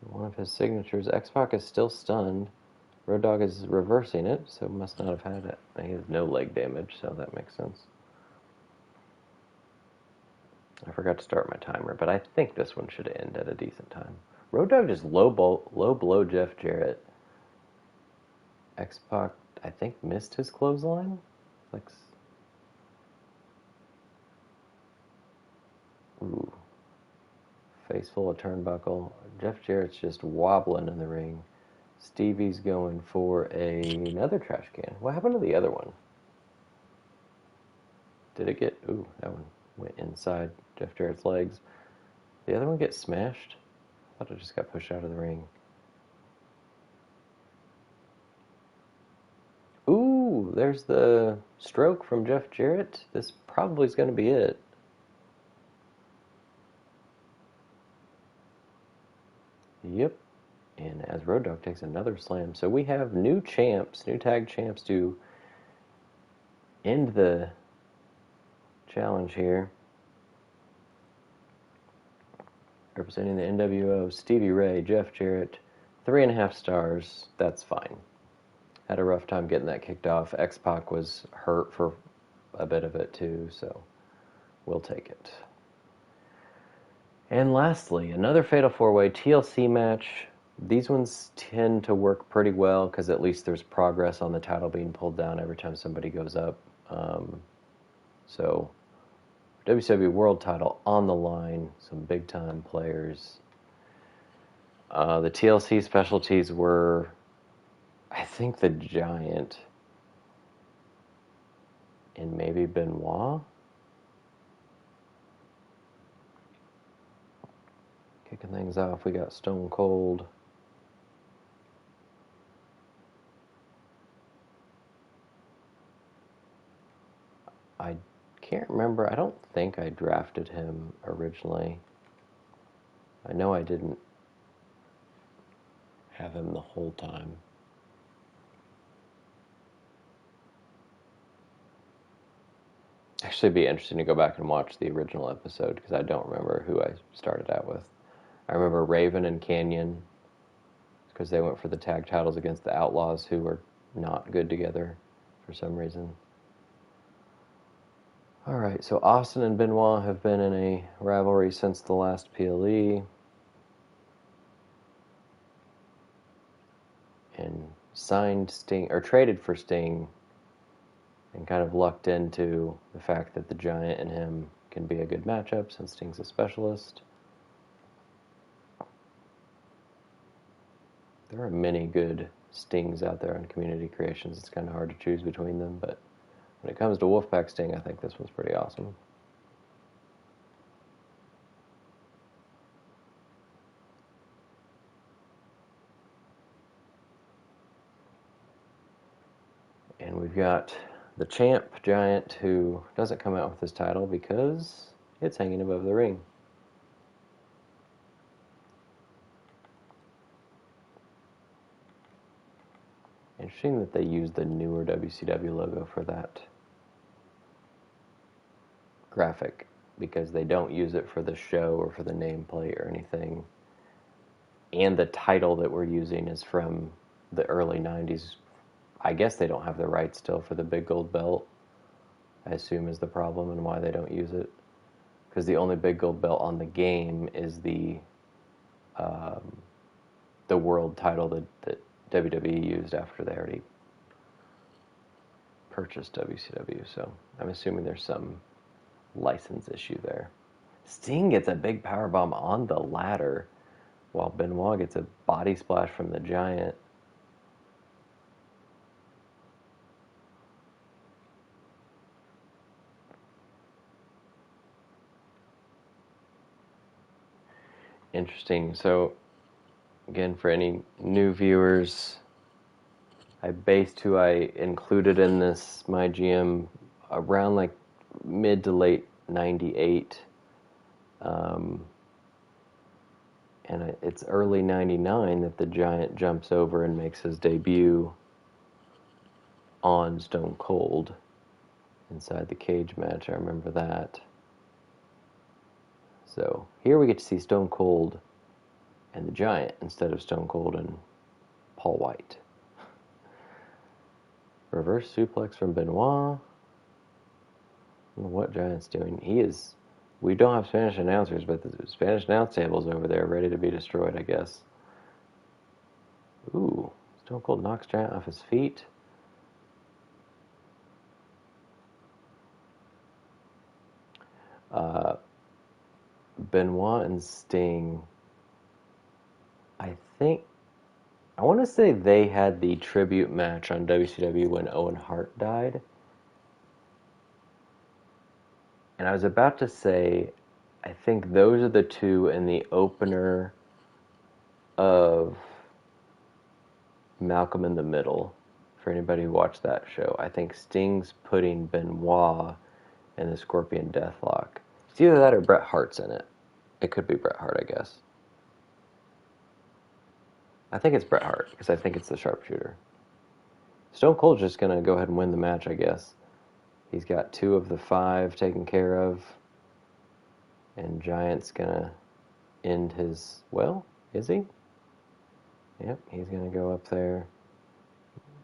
One of his signatures. X-Pac is still stunned. Road Dogg is reversing it, so must not have had it. He has no leg damage, so that makes sense. I forgot to start my timer, but I think this one should end at a decent time. Road Dogg just low blow Jeff Jarrett. X-Pac, I think, missed his clothesline. Like, ooh, face full of turnbuckle. Jeff Jarrett's just wobbling in the ring. Stevie's going for another trash can. What happened to the other one? Did it get... Ooh, that one went inside Jeff Jarrett's legs. The other one get smashed? I thought it just got pushed out of the ring. Ooh, there's the stroke from Jeff Jarrett. This probably is going to be it. Yep. And as Road Dogg takes another slam. So we have new champs, new tag champs to end the challenge here. Representing the NWO, Stevie Ray, Jeff Jarrett, 3.5 stars. That's fine. Had a rough time getting that kicked off. X-Pac was hurt for a bit of it too, so we'll take it. And lastly, another Fatal 4-Way TLC match. These ones tend to work pretty well because at least there's progress on the title being pulled down every time somebody goes up. So, WCW World title on the line, some big-time players. The TLC specialties were, I think, the Giant and maybe Benoit. Kicking things off, we got Stone Cold. I can't remember. I don't think I drafted him originally. I know I didn't have him the whole time. Actually, it'd be interesting to go back and watch the original episode because I don't remember who I started out with. I remember Raven and Canyon because they went for the tag titles against the Outlaws, who were not good together for some reason. Alright, so Austin and Benoit have been in a rivalry since the last PLE. And signed Sting, or traded for Sting, and kind of lucked into the fact that the Giant and him can be a good matchup since Sting's a specialist. There are many good Stings out there on Community Creations. It's kind of hard to choose between them, but when it comes to Wolfpack Sting, I think this one's pretty awesome. And we've got the champ, Giant, who doesn't come out with his title because it's hanging above the ring. Interesting that they used the newer WCW logo for that graphic because they don't use it for the show or for the nameplate or anything. And the title that we're using is from the early 90s I guess they don't have the rights still for the big gold belt, I assume is the problem and why they don't use it. Because the only big gold belt on the game is the world title that WWE used after they already purchased WCW. So I'm assuming there's some license issue there. Sting gets a big powerbomb on the ladder while Benoit gets a body splash from the Giant. Interesting. So, again, for any new viewers, I based who I included in this MyGM around like mid to late 98. And it's early 99 that the Giant jumps over and makes his debut on Stone Cold inside the cage match. I remember that. So here we get to see Stone Cold and the Giant instead of Stone Cold and Paul White. Reverse suplex from Benoit. I don't know what Giant's doing. We don't have Spanish announcers, but the Spanish announce table's over there ready to be destroyed, I guess. Ooh, Stone Cold knocks Giant off his feet. Benoit and Sting, I want to say they had the tribute match on WCW when Owen Hart died. And I was about to say, I think those are the two in the opener of Malcolm in the Middle. For anybody who watched that show, I think Sting's putting Benoit in the Scorpion Deathlock. It's either that or Bret Hart's in it. It could be Bret Hart, I guess. I think it's Bret Hart, because I think it's the sharpshooter. Stone Cold's just going to go ahead and win the match, I guess. He's got 2 of the 5 taken care of. And Giant's going to end his... Well, is he? Yep, he's going to go up there.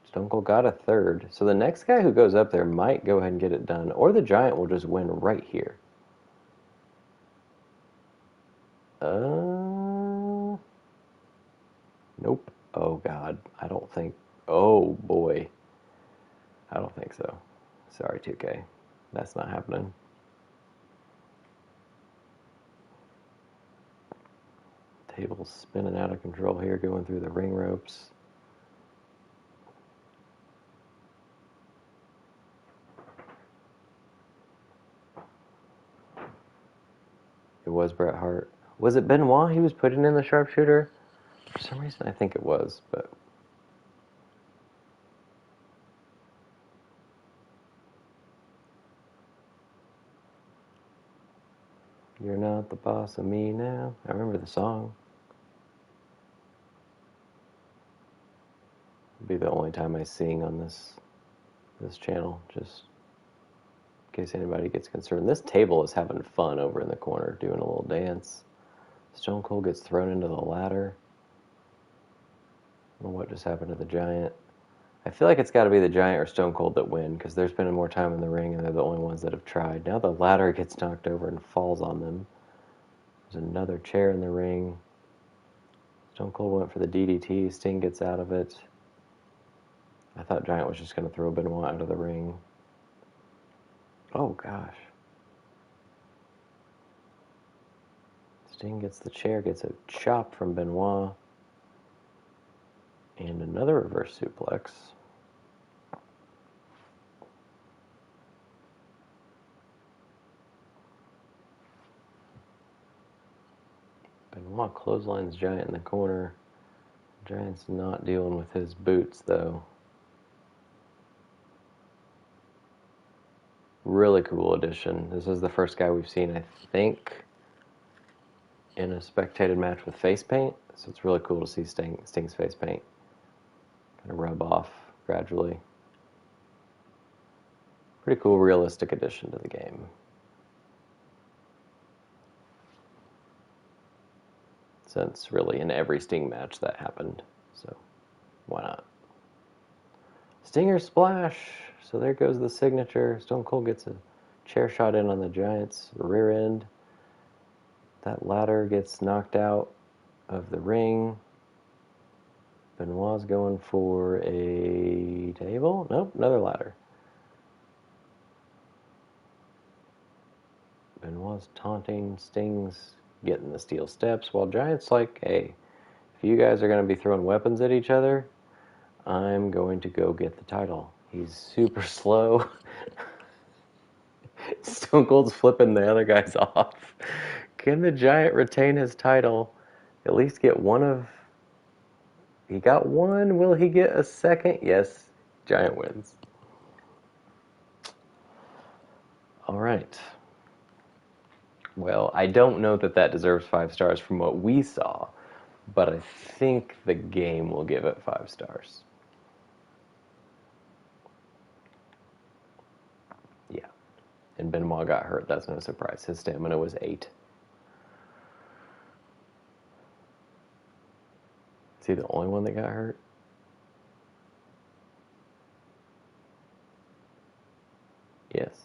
Stone Cold got a 3rd. So the next guy who goes up there might go ahead and get it done. Or the Giant will just win right here. Nope. Oh, God. I don't think... Oh, boy. I don't think so. Sorry, 2K. That's not happening. Table's spinning out of control here, going through the ring ropes. It was Bret Hart. Was it Benoit he was putting in the sharpshooter? For some reason, I think it was, but... You're not the boss of me now. I remember the song. It'll be the only time I sing on this channel, just in case anybody gets concerned. This table is having fun over in the corner, doing a little dance. Stone Cold gets thrown into the ladder. I don't know what just happened to the Giant. I feel like it's got to be the Giant or Stone Cold that win, because they're spending more time in the ring, and they're the only ones that have tried. Now the ladder gets knocked over and falls on them. There's another chair in the ring. Stone Cold went for the DDT. Sting gets out of it. I thought Giant was just going to throw Benoit out of the ring. Oh, gosh. Sting gets the chair, gets a chop from Benoit. And another reverse suplex. Benoit clotheslines Giant in the corner. Giant's not dealing with his boots, though. Really cool addition. This is the first guy we've seen, I think, in a spectated match with face paint. So it's really cool to see Sting's face paint kind of rub off gradually. Pretty cool, realistic addition to the game. Since really in every Sting match that happened, so why not? Stinger splash. So there goes the signature. Stone Cold gets a chair shot in on the Giant's rear end. That ladder gets knocked out of the ring. Benoit's going for a table. Nope, another ladder. Benoit's taunting. Sting's getting the steel steps. While Giant's like, hey, if you guys are going to be throwing weapons at each other, I'm going to go get the title. He's super slow. Stone Cold's flipping the other guys off. Can the Giant retain his title? At least get one of... He got one. Will he get a second? Yes. Giant wins. All right. Well, I don't know that that deserves 5 stars from what we saw, but I think the game will give it 5 stars. Yeah. And Benoit got hurt. That's no surprise. His stamina was 8. Is he the only one that got hurt? Yes.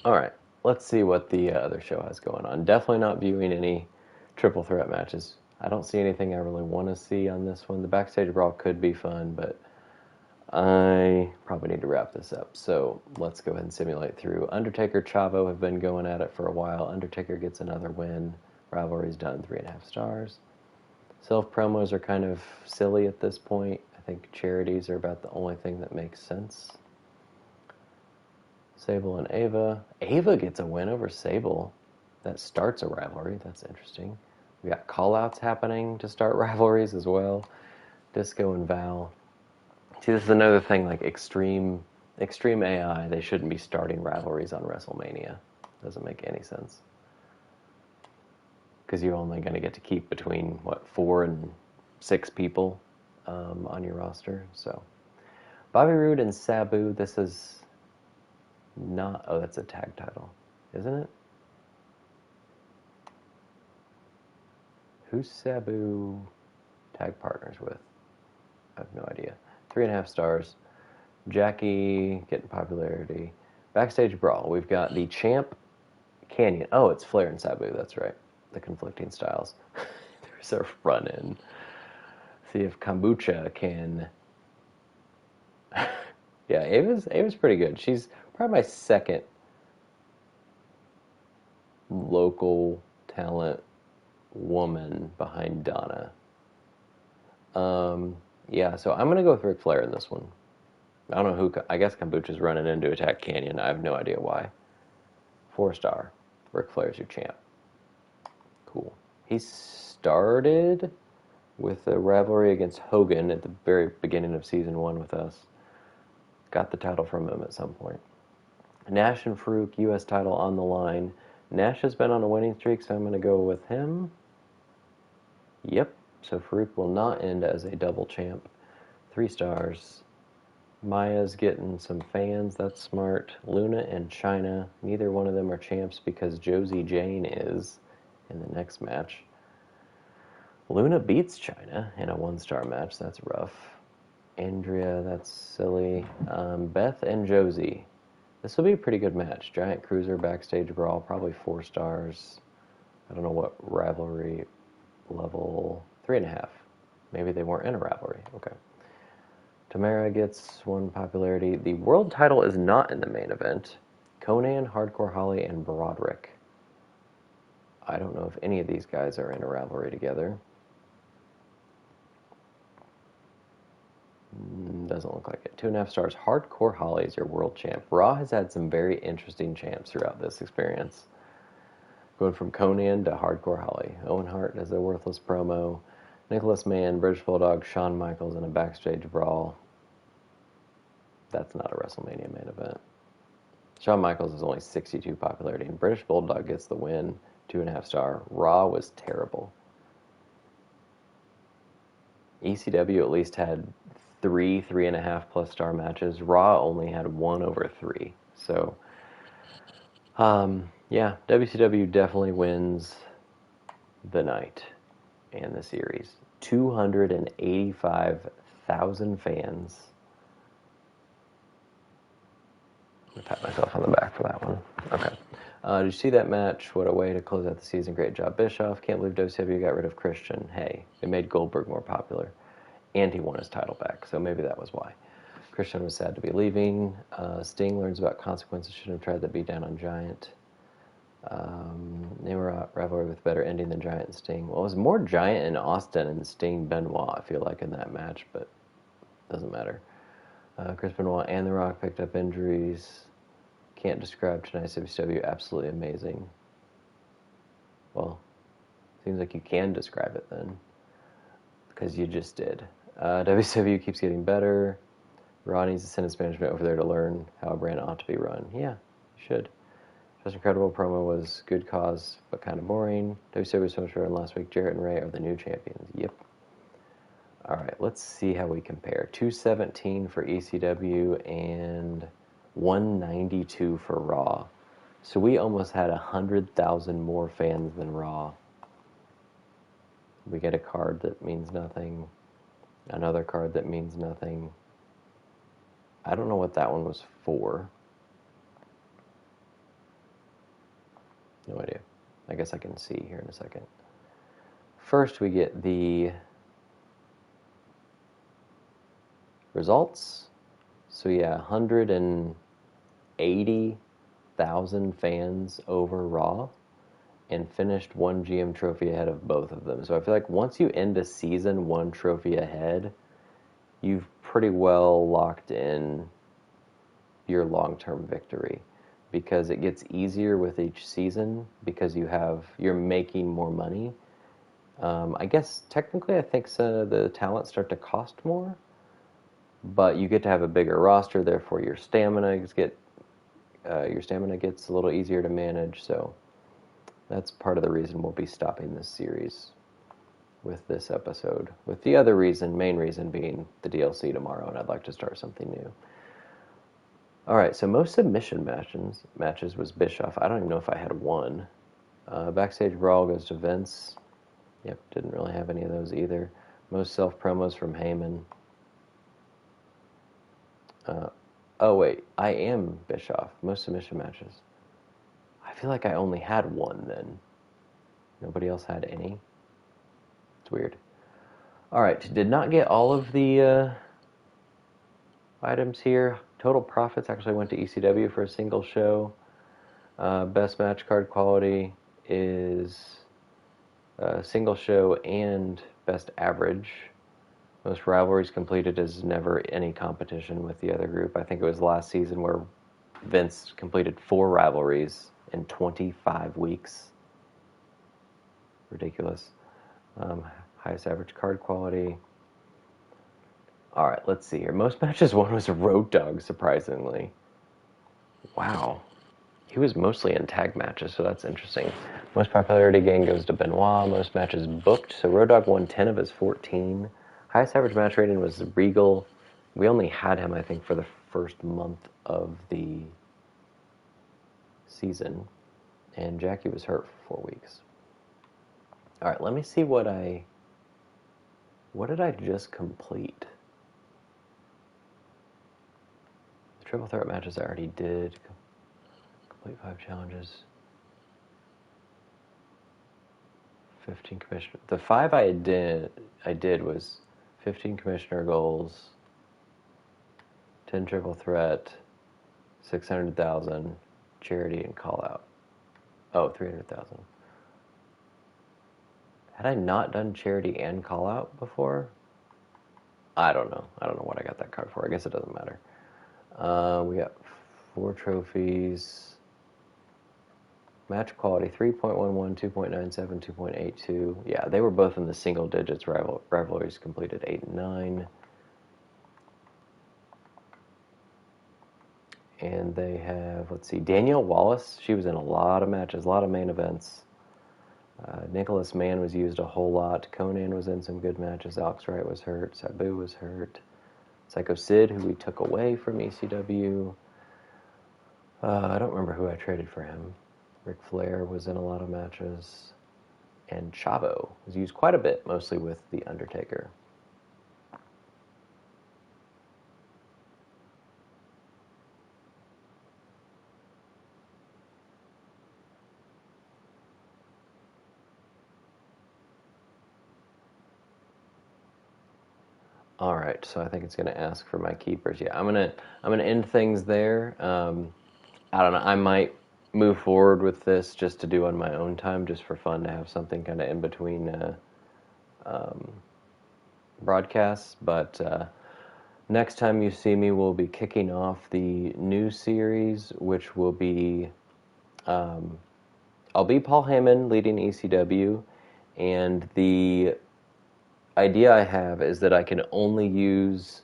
All right. Let's see what the other show has going on. Definitely not viewing any triple threat matches. I don't see anything I really want to see on this one. The backstage brawl could be fun, but I probably need to wrap this up. So let's go ahead and simulate through. Undertaker, Chavo have been going at it for a while. Undertaker gets another win. Rivalry's done, 3.5 stars. Self-promos are kind of silly at this point. I think charities are about the only thing that makes sense. Sable and Ava. Ava gets a win over Sable. That starts a rivalry. That's interesting. We got call-outs happening to start rivalries as well. Disco and Val. See, this is another thing, like Extreme AI. They shouldn't be starting rivalries on WrestleMania. Doesn't make any sense. Because you're only going to get to keep between, 4 and 6 people on your roster. So, Bobby Roode and Sabu, this is not... Oh, that's a tag title, isn't it? Who's Sabu tag partners with? I have no idea. 3.5 stars. Jackie getting popularity. Backstage brawl. We've got the champ, Canyon. Oh, it's Flair and Sabu. That's right. The conflicting styles. There's a run-in. See if Kombucha can... Yeah, Ava's pretty good. She's probably my second local talent woman behind Donna. Yeah, so I'm going to go with Ric Flair in this one. I don't know who... I guess Kombucha's running in to attack Canyon. I have no idea why. 4 star. Ric Flair's your champ. Cool. He started with a rivalry against Hogan at the very beginning of Season 1 with us. Got the title from him at some point. Nash and Farouk, U.S. title on the line. Nash has been on a winning streak, so I'm going to go with him. Yep. So Farouk will not end as a double champ. 3 stars. Maya's getting some fans. That's smart. Luna and Chyna. Neither one of them are champs because Josie Jane is in the next match. Luna beats Chyna in a 1-star match. That's rough. Andrea, that's silly. Beth and Josie. This will be a pretty good match. Giant Cruiser backstage brawl, probably 4 stars. I don't know what rivalry level. 3.5. Maybe they weren't in a rivalry. Okay. Tamara gets 1 popularity. The world title is not in the main event. Conan, Hardcore Holly, and Broderick. I don't know if any of these guys are in a rivalry together. Doesn't look like it. 2.5 stars. Hardcore Holly is your world champ. Raw has had some very interesting champs throughout this experience. Going from Conan to Hardcore Holly. Owen Hart does a worthless promo. Nicholas Mann, British Bulldog, Shawn Michaels in a backstage brawl. That's not a WrestleMania main event. Shawn Michaels is only 62 popularity, and British Bulldog gets the win. 2.5 star. Raw was terrible. ECW at least had 3.5 plus star matches. Raw only had 1 over 3. So, yeah, WCW definitely wins the night and the series. 285,000 fans I pat myself on the back for that one. Okay. Did you see that match? What a way to close out the season. Great job, Bischoff. Can't believe WCW got rid of Christian. Hey, it made Goldberg more popular. And he won his title back, so maybe that was why. Christian was sad to be leaving. Sting learns about consequences. Shouldn't have tried to beat down on Giant. They were rivalry with better ending than Giant and Sting. Well, it was more Giant and Austin and Sting Benoit, I feel like, in that match, but doesn't matter. Chris Benoit and The Rock picked up injuries. Can't describe tonight's WCW. Absolutely amazing. Well, seems like you can describe it then, because you just did. WCW keeps getting better. Raw needs to send its management over there to learn how a brand ought to be run. Yeah, you should. Just incredible promo was good cause, but kind of boring. WCW was so much better than last week. Jarrett and Ray are the new champions. Yep. All right, let's see how we compare. 217 for ECW and 192 for Raw. So we almost had 100,000 more fans than Raw. We get a card that means nothing. Another card that means nothing. I don't know what that one was for. No idea. I guess I can see here in a second. First, we get the results. So yeah, 180,000 fans over Raw and finished one GM trophy ahead of both of them. So I feel like once you end a season one trophy ahead, you've pretty well locked in your long-term victory, because it gets easier with each season because you're making more money. I guess technically I think the talents start to cost more, but you get to have a bigger roster, therefore your stamina gets a little easier to manage. So that's part of the reason we'll be stopping this series with this episode, with the other main reason being the DLC tomorrow, and I'd like to start something new. Alright, so most submission matches was Bischoff. I don't even know if I had one. Backstage Brawl goes to Vince. Yep, didn't really have any of those either. Most self-promos from Heyman. Oh wait, I am Bischoff. Most submission matches. I feel like I only had one then. Nobody else had any. It's weird. Alright, did not get all of the items here. Total profits actually went to ECW for a single show. Best match card quality is single show and best average. Most rivalries completed is never any competition with the other group. I think it was last season where Vince completed 4 rivalries in 25 weeks. Ridiculous. Highest average card quality. Alright, let's see here. Most matches won was a Road Dogg, surprisingly. Wow. He was mostly in tag matches, so that's interesting. Most popularity gain goes to Benoit. Most matches booked. So Road Dogg won 10 of his 14. Highest average match rating was Regal. We only had him, I think, for the first month of the season. And Jackie was hurt for 4 weeks. Alright, let me see what did I just complete? The triple threat matches I already did. Complete 5 challenges. 15 commissioner. The 5 I did was 15 commissioner goals, 10 triple threat, 600,000 charity and call out. Oh, 300,000. Had I not done charity and call out before? I don't know. I don't know what I got that card for. I guess it doesn't matter. We got 4 trophies. Match quality 3.11, 2.97, 2.82. Yeah, they were both in the single digits. Rivalries completed 8 and 9. And they have, let's see, Danielle Wallace. She was in a lot of matches, a lot of main events. Nicholas Mann was used a whole lot. Conan was in some good matches. Alex Wright was hurt. Sabu was hurt. Psycho Sid, who we took away from ECW. I don't remember who I traded for him. Ric Flair was in a lot of matches. And Chavo was used quite a bit, mostly with The Undertaker. All right, so I think it's going to ask for my keepers. Yeah, I'm gonna end things there. I don't know. I might move forward with this just to do on my own time, just for fun, to have something kind of in between broadcasts. But next time you see me, we'll be kicking off the new series, which will be I'll be Paul Heyman leading ECW, and the idea I have is that I can only use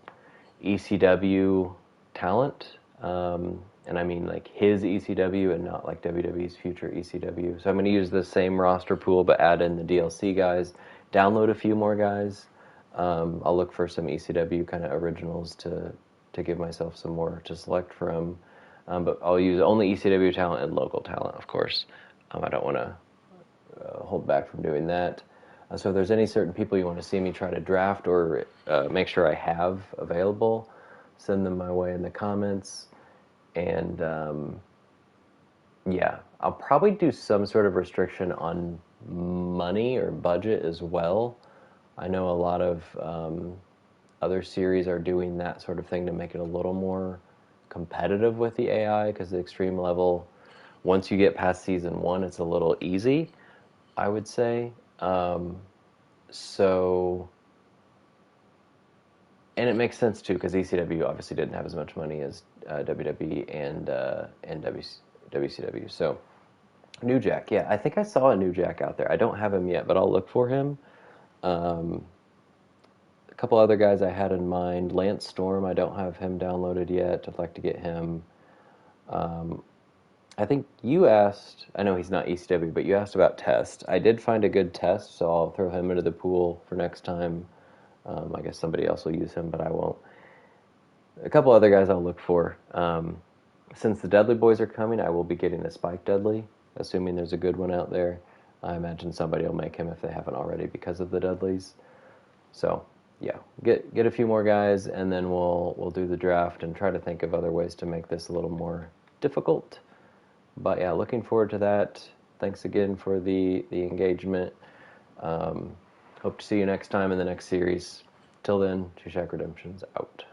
ECW talent, and I mean like his ECW and not like WWE's future ECW. So I'm going to use the same roster pool but add in the DLC guys, download a few more guys. I'll look for some ECW kind of originals to give myself some more to select from. But I'll use only ECW talent and local talent, of course. I don't want to hold back from doing that. So if there's any certain people you want to see me try to draft or make sure I have available, send them my way in the comments. And yeah, I'll probably do some sort of restriction on money or budget as well. I know a lot of other series are doing that sort of thing to make it a little more competitive with the AI, because the extreme level, once you get past season 1, it's a little easy, I would say. So, and it makes sense too, because ECW obviously didn't have as much money as WWE and WCW. So, New Jack, yeah, I think I saw a New Jack out there. I don't have him yet, but I'll look for him. A couple other guys I had in mind. Lance Storm, I don't have him downloaded yet. I'd like to get him. I think you asked, I know he's not ECW, but you asked about Test. I did find a good Test, so I'll throw him into the pool for next time. I guess somebody else will use him, but I won't. A couple other guys I'll look for. Since the Dudley Boys are coming, I will be getting a Spike Dudley, assuming there's a good one out there. I imagine somebody will make him if they haven't already because of the Dudleys. So, yeah, get a few more guys, and then we'll do the draft and try to think of other ways to make this a little more difficult. But yeah, looking forward to that. Thanks again for the engagement. Hope to see you next time in the next series. Till then, Shushack Redemption's out.